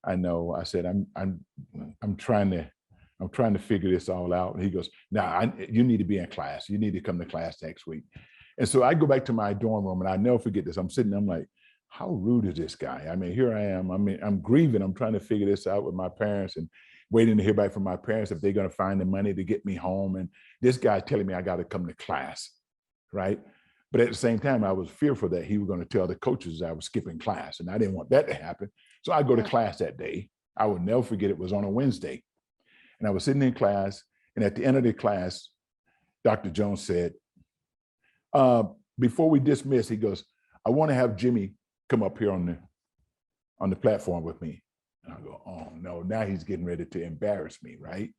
I know. I said, I'm trying to figure this all out. And he goes, you need to be in class. You need to come to class next week. And so I go back to my dorm room and I never forget this. I'm sitting, I'm like, how rude is this guy? I mean, here I am. I mean, I'm grieving. I'm trying to figure this out with my parents and waiting to hear back from my parents if they're going to find the money to get me home. And this guy telling me I got to come to class, right? But at the same time, I was fearful that he was going to tell the coaches I was skipping class, and I didn't want that to happen. So I go to class that day. I will never forget, it was on a Wednesday. And I was sitting in class, and at the end of the class, Dr. Jones said, before we dismiss, he goes, I want to have Jimmy come up here on the platform with me. And I go, oh no, now he's getting ready to embarrass me, right?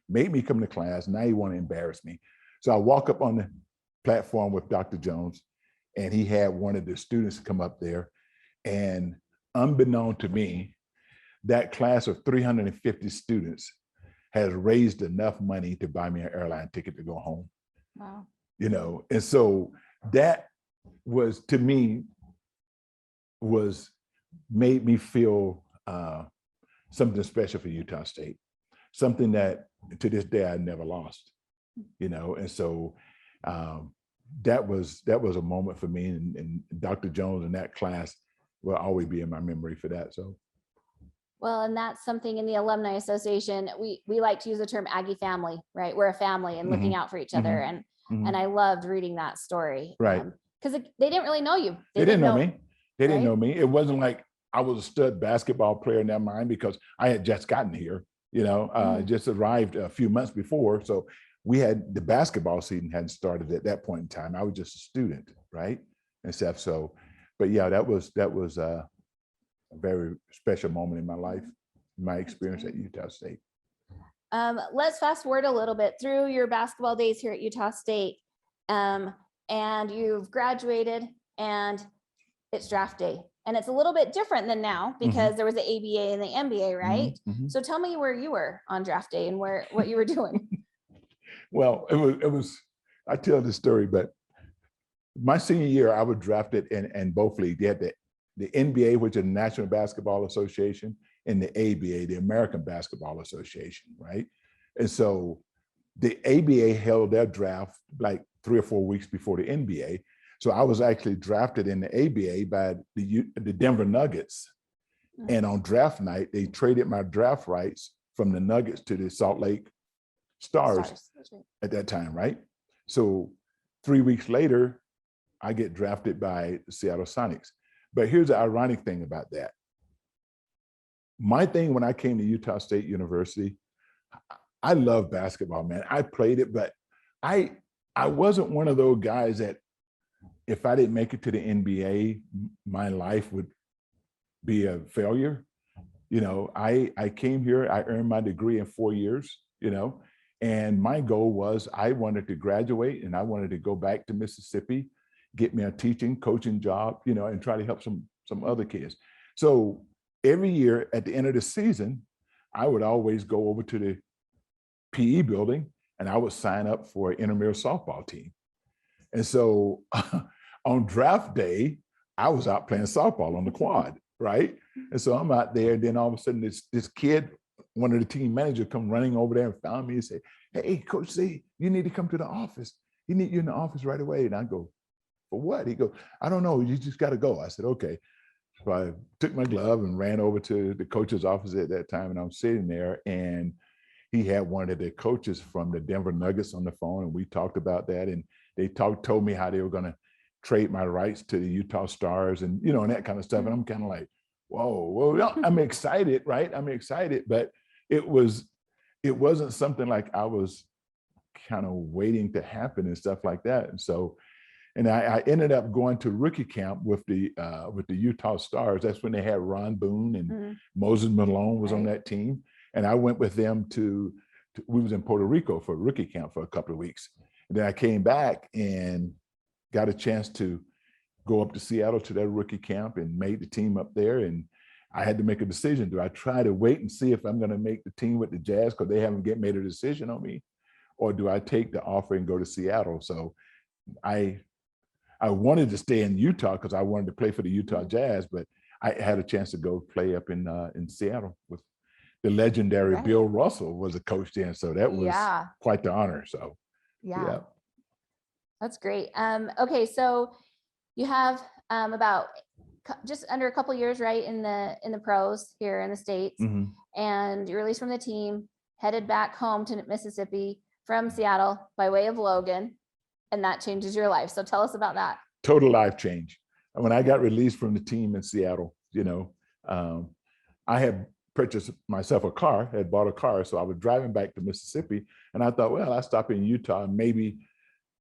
Made me come to class, now he want to embarrass me. So I walk up on the platform with Dr. Jones, and he had one of the students come up there, and unbeknown to me, that class of 350 students has raised enough money to buy me an airline ticket to go home. Wow. You know, and so that was, to me, was made me feel something special for Utah State, something that to this day I never lost, you know. And so that was a moment for me, and Dr. Jones and that class will always be in my memory for that. So. Well, and that's something in the Alumni Association, we like to use the term Aggie family, right? We're a family and looking out for each other. And I loved reading that story. Right. Because they didn't really know you. They didn't know me. They didn't right? know me. It wasn't like I was a stud basketball player in their mind, because I had just gotten here, you know, just arrived a few months before. So we had, the basketball season hadn't started at that point in time. I was just a student, right? And stuff. So, but yeah, that was a very special moment in my life, my experience at Utah State. Let's fast forward a little bit through your basketball days here at Utah State. And you've graduated and it's draft day. And it's a little bit different than now because there was the ABA and the NBA, right? So tell me where you were on draft day and what you were doing. Well, it was, I tell this story, but my senior year, I was drafted in both leagues. They had the NBA, which is the National Basketball Association, and the ABA, the American Basketball Association, right? And so the ABA held their draft like 3 or 4 weeks before the NBA. So I was actually drafted in the ABA by the Denver Nuggets. And on draft night, they traded my draft rights from the Nuggets to the Salt Lake Stars at that time, right? So 3 weeks later, I get drafted by the Seattle Sonics. But here's the ironic thing about that. My thing when I came to Utah State University, I love basketball, man. I played it, but I wasn't one of those guys that if I didn't make it to the NBA, my life would be a failure. You know, I came here, I earned my degree in 4 years, you know, and my goal was I wanted to graduate and I wanted to go back to Mississippi, get me a teaching, coaching job, you know, and try to help some other kids. So every year at the end of the season, I would always go over to the PE building and I would sign up for an intramural softball team. And so on draft day, I was out playing softball on the quad, right? And so I'm out there, and then all of a sudden this kid, one of the team managers, come running over there and found me and say, "Hey, Coach Z, you need to come to the office. He need you in the office right away." And I go, "For what?" He goes, "I don't know, you just got to go." I said, "Okay." So I took my glove and ran over to the coach's office at that time, and I'm sitting there, and he had one of the coaches from the Denver Nuggets on the phone, and we talked about that, and they told me how they were going to trade my rights to the Utah Stars, and you know, and that kind of stuff. And I'm kind of like, whoa, well, I'm excited, right? I'm excited, but it wasn't something like I was kind of waiting to happen and stuff like that. And so, and I ended up going to rookie camp with the Utah Stars. That's when they had Ron Boone and Moses Malone was on that team. And I went with them we was in Puerto Rico for rookie camp for a couple of weeks. And then I came back and got a chance to go up to Seattle to that rookie camp and made the team up there. And I had to make a decision. Do I try to wait and see if I'm going to make the team with the Jazz because they haven't made a decision on me? Or do I take the offer and go to Seattle? So I wanted to stay in Utah because I wanted to play for the Utah Jazz, but I had a chance to go play up in Seattle with the legendary Bill Russell was a coach then. So that was quite the honor. So yeah. That's great. Okay, so you have about just under a couple years, right, in the pros here in the States, and you're released from the team, headed back home to Mississippi from Seattle by way of Logan, and that changes your life. So tell us about that. Total life change. When I got released from the team in Seattle, you know, I had purchased myself a car, had bought a car, so I was driving back to Mississippi, and I thought, well, I'll stop in Utah and maybe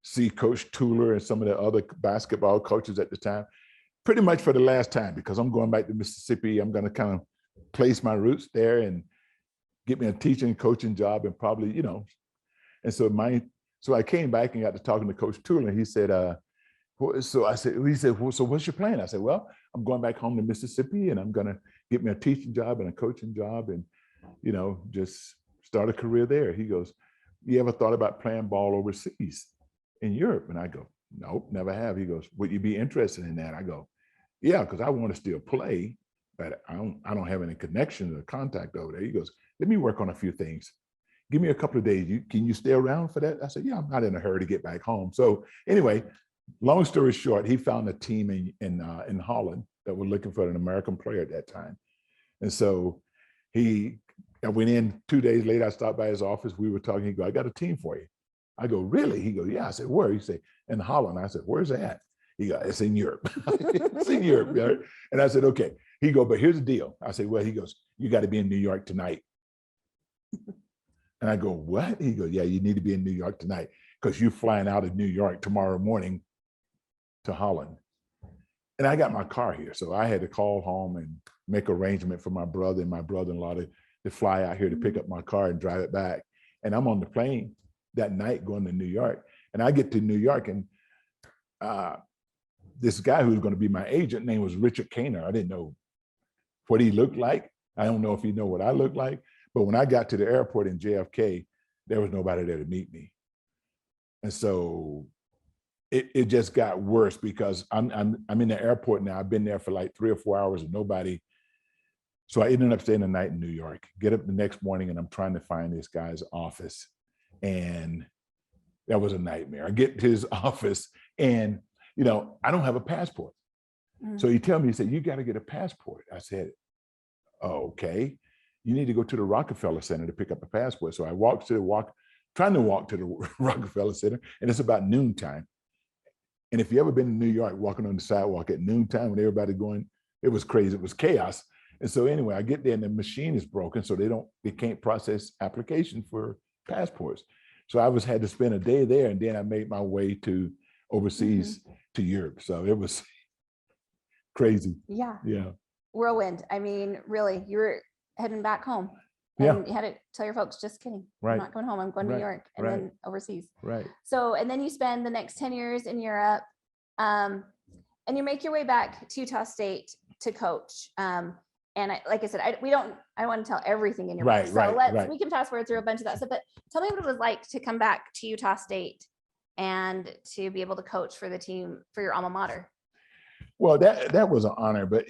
see Coach Tuller and some of the other basketball coaches at the time, pretty much for the last time, because I'm going back to Mississippi. I'm going to kind of place my roots there and get me a teaching, coaching job, and probably, you know. And so I came back and got to talking to Coach Tuller. And he said, so I said, he said, well, so what's your plan? I said, well, I'm going back home to Mississippi and I'm going to get me a teaching job and a coaching job and, you know, just start a career there. He goes, you ever thought about playing ball overseas in Europe? And I go, nope, never have. He goes, would you be interested in that? I go, yeah, because I want to still play, but I don't have any connection or contact over there. He goes, let me work on a few things. Give me a couple of days. Can you stay around for that? I said, yeah, I'm not in a hurry to get back home. So anyway, long story short, he found a team in Holland that were looking for an American player at that time. And so I went in 2 days later, I stopped by his office. We were talking. He go, I got a team for you. I go, really? He goes, yeah. I said, where? He said, in Holland. I said, where's that? He go, it's in Europe. It's in Europe. Right? And I said, okay. He go, but here's the deal. I said, well, he goes, you got to be in New York tonight. And I go, what? He goes, yeah, you need to be in New York tonight because you're flying out of New York tomorrow morning to Holland. And I got my car here. So I had to call home and make arrangement for my brother and my brother-in-law to fly out here to pick up my car and drive it back. And I'm on the plane that night going to New York. And I get to New York, and this guy who's going to be my agent, name was Richard Kaner. I didn't know what he looked like. I don't know if he know what I look like. But when I got to the airport in JFK, there was nobody there to meet me. And so it just got worse because I'm in the airport now. I've been there for like 3 or 4 hours and nobody. So I ended up staying the night in New York, get up the next morning, and I'm trying to find this guy's office. And that was a nightmare. I get to his office and, I don't have a passport. So he tell me, he said, you got to get a passport. I said, oh, okay. You need to go to the Rockefeller Center to pick up a passport. So I trying to walk to the Rockefeller Center, and it's about noontime. And if you ever been in New York, walking on the sidewalk at noontime when everybody going, it was crazy, it was chaos. And so anyway, I get there and the machine is broken, so they can't process application for passports. So I had to spend a day there, and then I made my way to overseas to Europe. So it was crazy. Yeah. Yeah. Whirlwind. I mean, really, you were heading back home. And you had to tell your folks, just kidding. Right. I'm not going home. I'm going to New York and then overseas. Right. So, and then you spend the next 10 years in Europe, and you make your way back to Utah State to coach. And like I said, I want to tell everything in your book. So we can fast forward through a bunch of that stuff, but tell me what it was like to come back to Utah State and to be able to coach for the team, for your alma mater. Well, that was an honor, but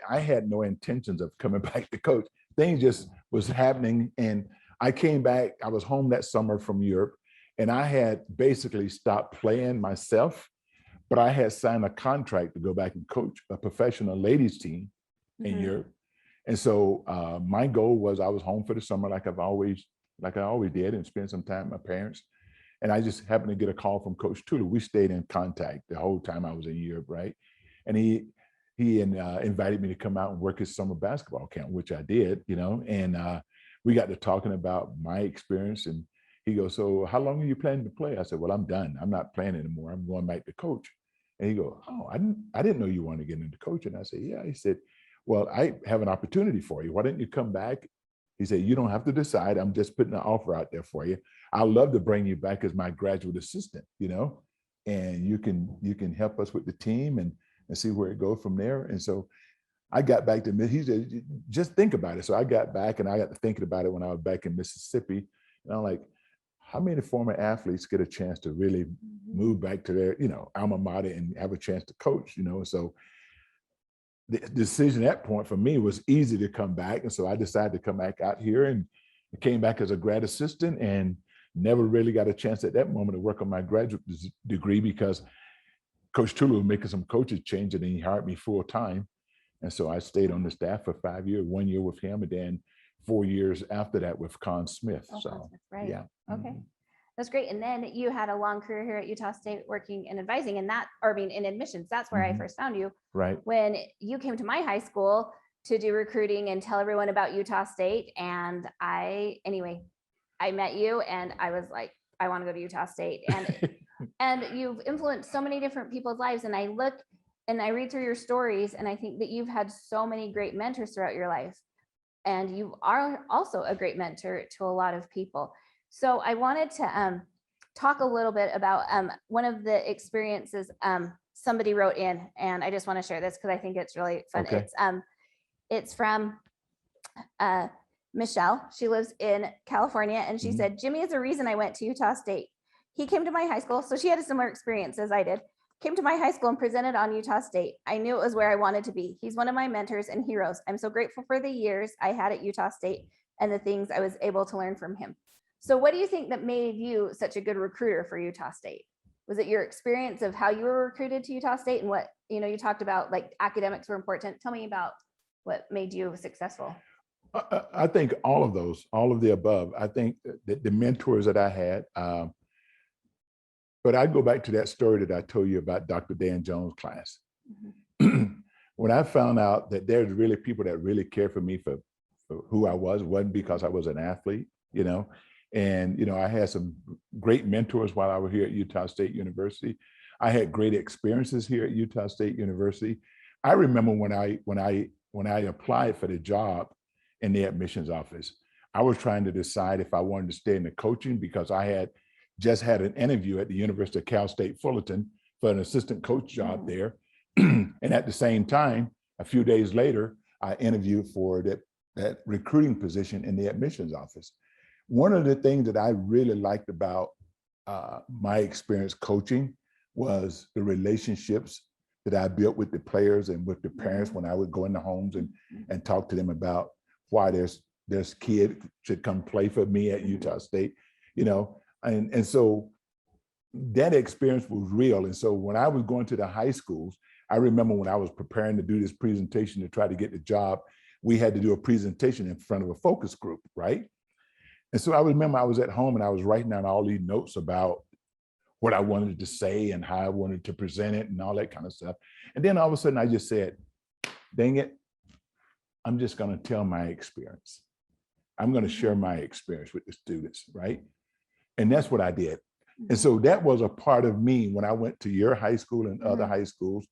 I had no intentions of coming back to coach. Things just was happening, and I came back. I was home that summer from Europe, and I had basically stopped playing myself, but I had signed a contract to go back and coach a professional ladies team in Europe. And so my goal was I was home for the summer like I always did, and spend some time with my parents. And I just happened to get a call from Coach Tula. We stayed in contact the whole time I was in Europe, right? And he invited me to come out and work his summer basketball camp, which I did, and we got to talking about my experience. And he goes, so how long are you planning to play? I said, well, I'm done. I'm not playing anymore. I'm going back to coach. And he goes, oh, I didn't know you wanted to get into coaching. I said, yeah. He said, well, I have an opportunity for you. Why don't you come back? He said, you don't have to decide. I'm just putting an offer out there for you. I'd love to bring you back as my graduate assistant, and you can help us with the team and see where it goes from there. And so I got back to him. He said, just think about it. So I got back and I got to thinking about it when I was back in Mississippi. And I'm like, how many former athletes get a chance to really move back to their, alma mater and have a chance to coach, So the decision at that point for me was easy to come back. And so I decided to come back out here, and I came back as a grad assistant and never really got a chance at that moment to work on my graduate degree because Coach Tula was making some coaches change, and he hired me full time. And so I stayed on the staff for 5 years, 1 year with him, and then 4 years after that with Con Smith. Oh, so right. yeah. Okay. That's great. And then you had a long career here at Utah State working in advising, and in admissions. That's where I first found you. Right. When you came to my high school to do recruiting and tell everyone about Utah State. And I met you and I was like, I want to go to Utah State. And and you've influenced so many different people's lives. And I look and I read through your stories, and I think that you've had so many great mentors throughout your life. And you are also a great mentor to a lot of people. So I wanted to talk a little bit about one of the experiences somebody wrote in, and I just want to share this because I think it's really fun. Okay. It's from Michelle. She lives in California, and she Mhm. said, Jimmy is the reason I went to Utah State. He came to my high school, so she had a similar experience as I did. Came to my high school and presented on Utah State. I knew it was where I wanted to be. He's one of my mentors and heroes. I'm so grateful for the years I had at Utah State and the things I was able to learn from him. So what do you think that made you such a good recruiter for Utah State? Was it your experience of how you were recruited to Utah State and what, you talked about like academics were important. Tell me about what made you successful. I think all of those, all of the above. I think that the mentors that I had, but I'd go back to that story that I told you about Dr. Dan Jones' class. Mhm. When I found out that there's really people that really care for me for who I was, wasn't because I was an athlete, and I had some great mentors while I was here at Utah State University. I had great experiences here at Utah State University. I remember when I applied for the job in the admissions office, I was trying to decide if I wanted to stay in the coaching because I had just had an interview at the University of Cal State Fullerton for an assistant coach job there. And at the same time, a few days later, I interviewed for that recruiting position in the admissions office. One of the things that I really liked about my experience coaching was the relationships that I built with the players and with the parents when I would go into homes and talk to them about why this kid should come play for me at Utah State, and so that experience was real. And so when I was going to the high schools, I remember when I was preparing to do this presentation to try to get the job, we had to do a presentation in front of a focus group, right? And so I remember I was at home and I was writing down all these notes about what I wanted to say and how I wanted to present it and all that kind of stuff. And then all of a sudden I just said, dang it, I'm just going to tell my experience. I'm going to share my experience with the students, right? And that's what I did. And so that was a part of me when I went to your high school and other high schools.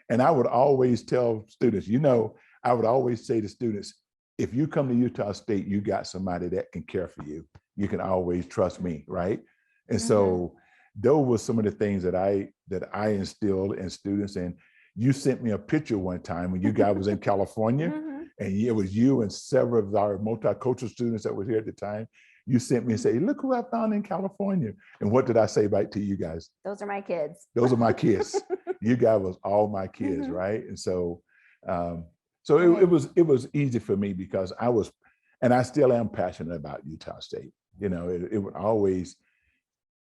And I would always tell students, I would always say to students, if you come to Utah State, you got somebody that can care for you. You can always trust me, right? And so those were some of the things that I instilled in students. And you sent me a picture one time when you guys was in California, and it was you and several of our multicultural students that were here at the time. You sent me and say, look who I found in California. And what did I say back to you guys? Those are my kids. Those are my kids. You guys was all my kids, right? And so, it was easy for me because I still am passionate about Utah State. It would always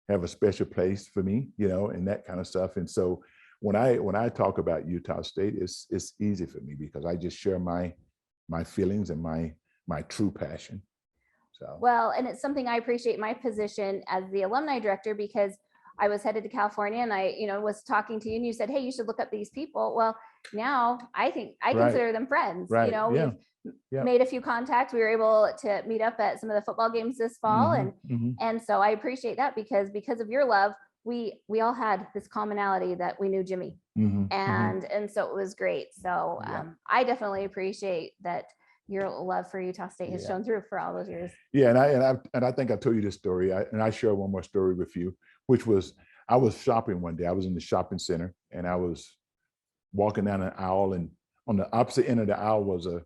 have a special place for me, and that kind of stuff. And so when I talk about Utah State, it's easy for me because I just share my feelings and my true passion. So. Well, and it's something I appreciate my position as the alumni director because I was headed to California and I, was talking to you and you said, hey, you should look up these people. Well, now I think I consider them friends. Right. We've made a few contacts. We were able to meet up at some of the football games this fall. And so I appreciate that because of your love, we all had this commonality that we knew Jimmy. And so it was great. So I definitely appreciate that your love for Utah State has shown through for all those years. Yeah, and I think I told you this story, and I share one more story with you, which was I was shopping one day. I was in the shopping center, and I was walking down an aisle, and on the opposite end of the aisle was a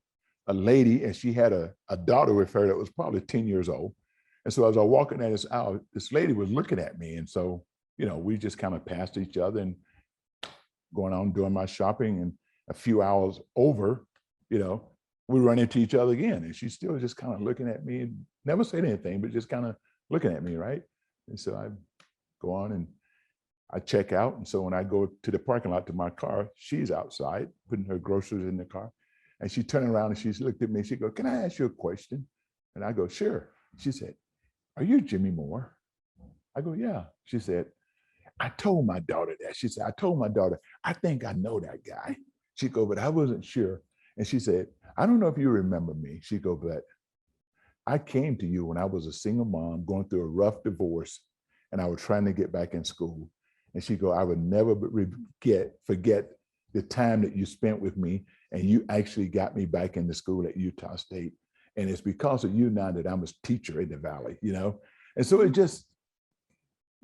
lady, and she had a daughter with her that was probably 10 years old. And so as I was walking down this aisle, this lady was looking at me, and so we just kind of passed each other and going on doing my shopping, and a few hours over, we run into each other again, and she's still just kind of looking at me and never said anything, but just kind of looking at me, right? And so I go on and I check out. And so when I go to the parking lot to my car, she's outside putting her groceries in the car. And she turned around and she's looked at me. She goes, can I ask you a question? And I go, sure. She said, are you Jimmy Moore? I go, yeah. She said, I told my daughter that. She said, I told my daughter, I think I know that guy. She go, but I wasn't sure. And she said, I don't know if you remember me. She go, but I came to you when I was a single mom going through a rough divorce and I was trying to get back in school. And she go, I would never forget the time that you spent with me and you actually got me back into school at Utah State. And it's because of you now that I'm a teacher in the Valley, And so it just,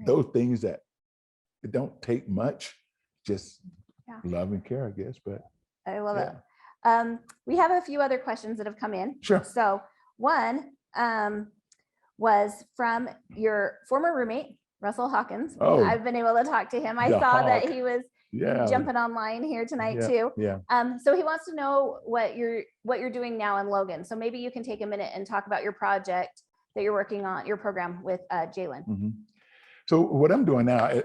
those things that it don't take much, just love and care, I guess, but. I love it. We have a few other questions that have come in. Sure. So One was from your former roommate, Russell Hawkins. Oh. I've been able to talk to him. I The saw that Hawk. he was Yeah. jumping online here tonight too. Yeah. So he wants to know what you're doing now in Logan. So maybe you can take a minute and talk about your project that you're working on, your program with Jalen. Mhm. So what I'm doing now,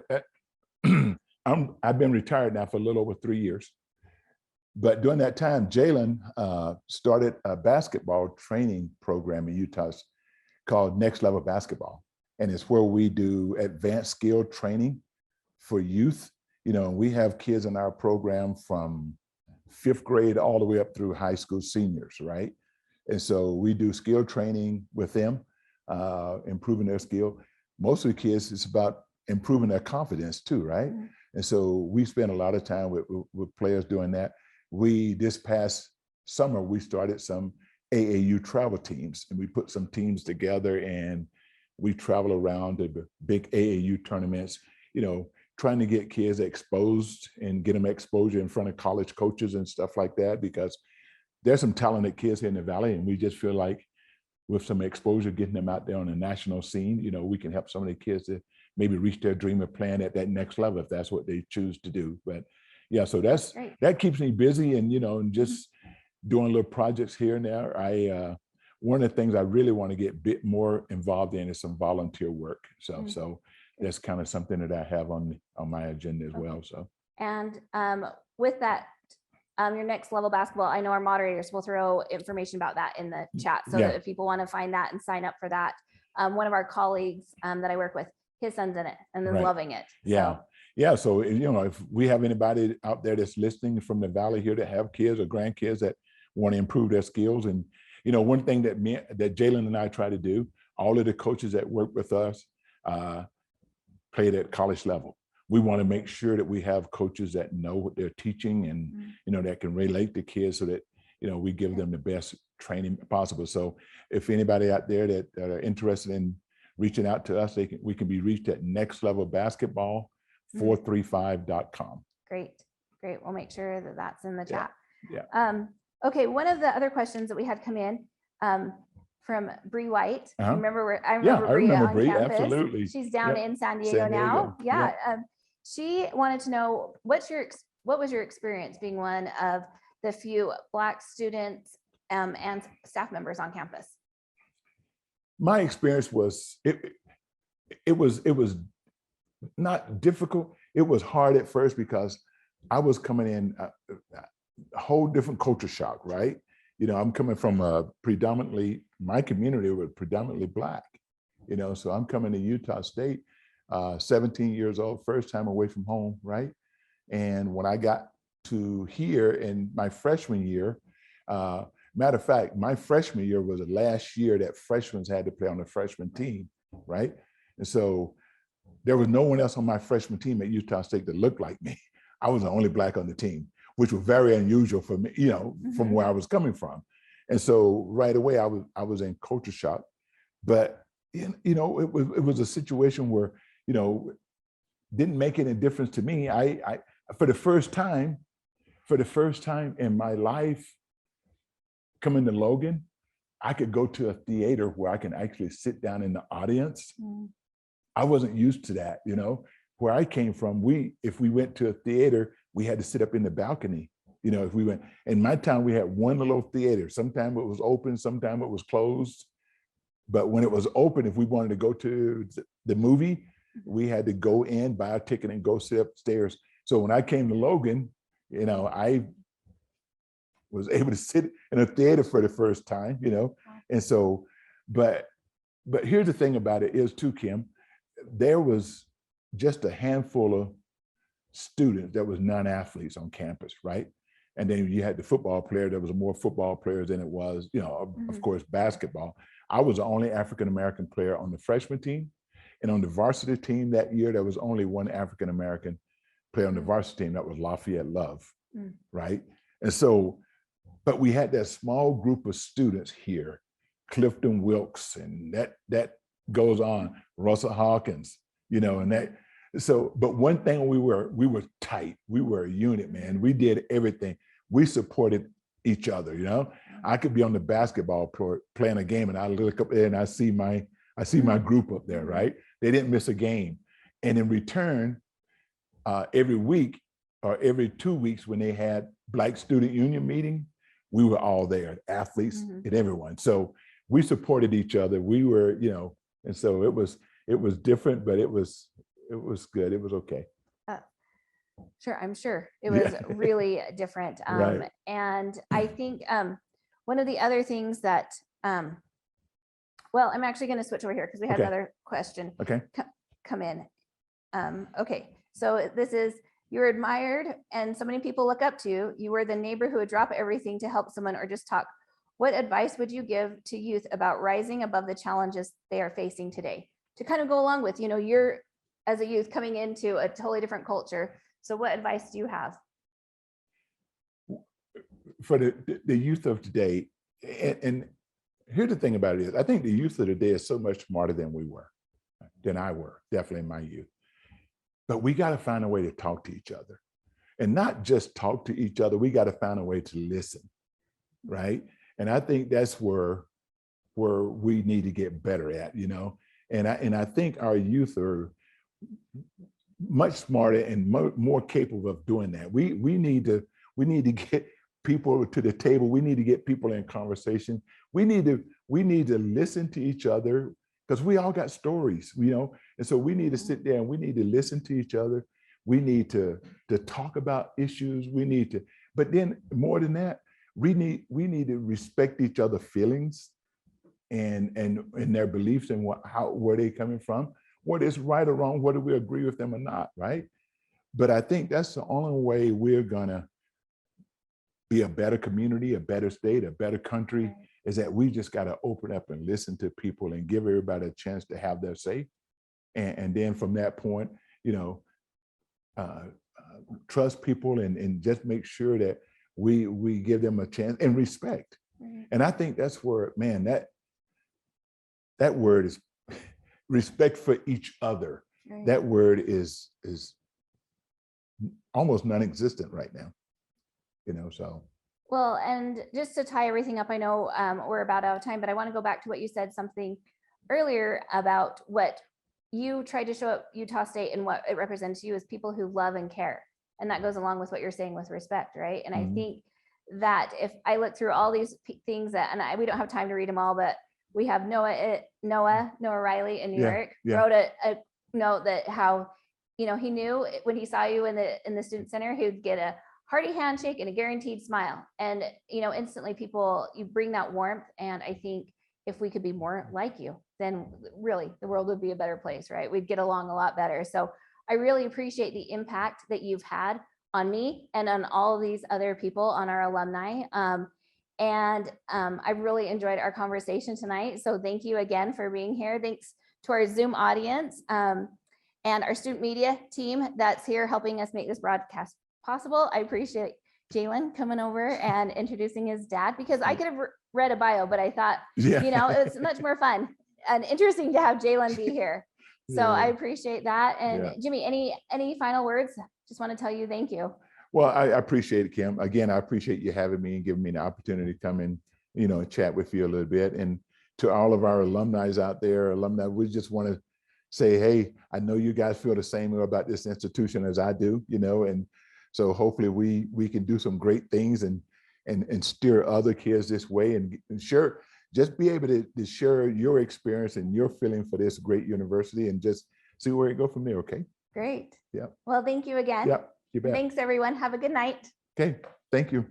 I've been retired now for a little over 3 years. But during that time, Jalen started a basketball training program in Utah called Next Level Basketball. And it's where we do advanced skill training for youth. You know, we have kids in our program from 5th grade all the way up through high school seniors, right? And so we do skill training with them, improving their skill. Most of the kids, it's about improving their confidence too, right? Mm-hmm. And so we spend a lot of time with players doing that. This past summer, we started some AAU travel teams, and we put some teams together and we travel around the big AAU tournaments, you know, trying to get kids exposed and get them exposure in front of college coaches and stuff like that, because there's some talented kids here in the Valley, and we just feel like with some exposure, getting them out there on the national scene, you know, we can help some of the kids to maybe reach their dream of playing at that next level if that's what they choose to do. But yeah, so that keeps me busy, and, you know, and just doing little projects here and there. One of the things I really want to get a bit more involved in is some volunteer work. So that's kind of something that I have on my agenda as well. So, and with that, your Next Level Basketball, I know our moderators will throw information about that in the chat, so that if people want to find that and sign up for that. One of our colleagues that I work with, his son's in it and is loving it. Yeah. So. Yeah. So, you know, if we have anybody out there that's listening from the Valley here that have kids or grandkids that want to improve their skills, and, you know, one thing that Jalen and I try to do, all of the coaches that work with us played at college level. We want to make sure that we have coaches that know what they're teaching and, you know, that can relate to kids, so that, you know, we give them the best training possible. So if anybody out there that are interested in reaching out to us, we can be reached at nextlevelbasketball435.com. Great. We'll make sure that that's in the chat. Yeah. Okay. One of the other questions that we had come in from Bree White. I remember Bree on campus. Absolutely. She's down in San Diego now. Yeah. She wanted to know what was your experience being one of the few Black students and staff members on campus? My experience was it was not difficult. It was hard at first because I was coming in a whole different culture shock, right? You know, I'm coming from my community was predominantly Black, you know, so I'm coming to Utah State, 17 years old, first time away from home, right? And when I got to here in my freshman year, matter of fact, my freshman year was the last year that freshmen had to play on the freshman team, right? And so there was no one else on my freshman team at Utah State that looked like me. I was the only Black on the team, which was very unusual for me, you know, from where I was coming from. And so right away I was in culture shock. But, you know, it was a situation where, you know, didn't make any difference to me. I for the first time in my life, coming to Logan, I could go to a theater where I can actually sit down in the audience. I wasn't used to that, you know. Where I came from, if we went to a theater, we had to sit up in the balcony. You know, if we went, in my town, we had one little theater. Sometimes it was open, sometimes it was closed. But when it was open, if we wanted to go to the movie, we had to go in, buy a ticket, and go sit upstairs. So when I came to Logan, you know, I was able to sit in a theater for the first time, you know. And so, but here's the thing about it is too, Kim, there was just a handful of students that was non-athletes on campus, right? And then you had the football player. There was more football players than it was, you know, of course, basketball. I was the only African-American player on the freshman team. And on the varsity team that year, there was only one African-American player on the varsity team. That was Lafayette Love, right? And so, but we had that small group of students here, Clifton Wilkes, and that goes on, Russell Hawkins, you know, and that. So, but one thing, we were tight. We were a unit, man. We did everything. We supported each other, you know. I could be on the basketball court playing a game, and I look up there and I see my group up there, right? They didn't miss a game. And in return, every week or every 2 weeks when they had Black Student Union meeting, we were all there, athletes and everyone. So we supported each other. We were, and so it was different, but it was good. It was okay. Sure, I'm sure it was really different. Right. And I think one of the other things that, well, I'm actually going to switch over here because we had another question come in. Okay, so this is, you're admired and so many people look up to you. You were the neighbor who would drop everything to help someone or just talk. What advice would you give to youth about rising above the challenges they are facing today? To kind of go along with, you're as a youth coming into a totally different culture. So what advice do you have? For the youth of today, and here's the thing about it is, I think the youth of today is so much smarter than I were, definitely in my youth. But we got to find a way to talk to each other, and not just talk to each other. We got to find a way to listen, right? And I think that's where we need to get better at, And I think our youth are much smarter and more capable of doing that. We need to get people to the table. We need to get people in conversation. We need to listen to each other, because we all got stories, and so we need to sit there and we need to listen to each other. We need to talk about issues. But then more than that, we need to respect each other's feelings and their beliefs and where they're coming from, whether it's right or wrong, whether we agree with them or not, right? But I think that's the only way we're gonna be a better community, a better state, a better country, is that we just got to open up and listen to people and give everybody a chance to have their say. And then from that point, trust people and just make sure that we give them a chance and respect. And I think that's where, man, that word is respect for each other. That word is almost non-existent right now, so. Well, and just to tie everything up, I know we're about out of time, but I want to go back to what you said something earlier about what you tried to show up Utah State and what it represents to you as people who love and care. And that goes along with what you're saying with respect, right? And I think that if I look through all these things that, we don't have time to read them all, but we have Noah Riley in New York wrote a note that how, he knew when he saw you in the student center, he would get a hearty handshake and a guaranteed smile. And, instantly you bring that warmth. And I think if we could be more like you, then really the world would be a better place, right? We'd get along a lot better. So I really appreciate the impact that you've had on me and on all of these other people, on our alumni. I really enjoyed our conversation tonight. So thank you again for being here. Thanks to our Zoom audience and our student media team that's here helping us make this broadcast possible. I appreciate Jalen coming over and introducing his dad, because I could have read a bio, but I thought, it's much more fun and interesting to have Jalen be here. So I appreciate that. And Jimmy, any final words? Just want to tell you thank you. Well, I appreciate it, Kim. Again, I appreciate you having me and giving me the opportunity to come in, and chat with you a little bit. And to all of our alumni out there, we just want to say, hey, I know you guys feel the same way about this institution as I do, and so hopefully we can do some great things and steer other kids this way and sure, just be able to share your experience and your feeling for this great university and just see where it go from there. Okay. Great. Yeah. Well, thank you again. Yep. You bet. Thanks everyone. Have a good night. Okay. Thank you.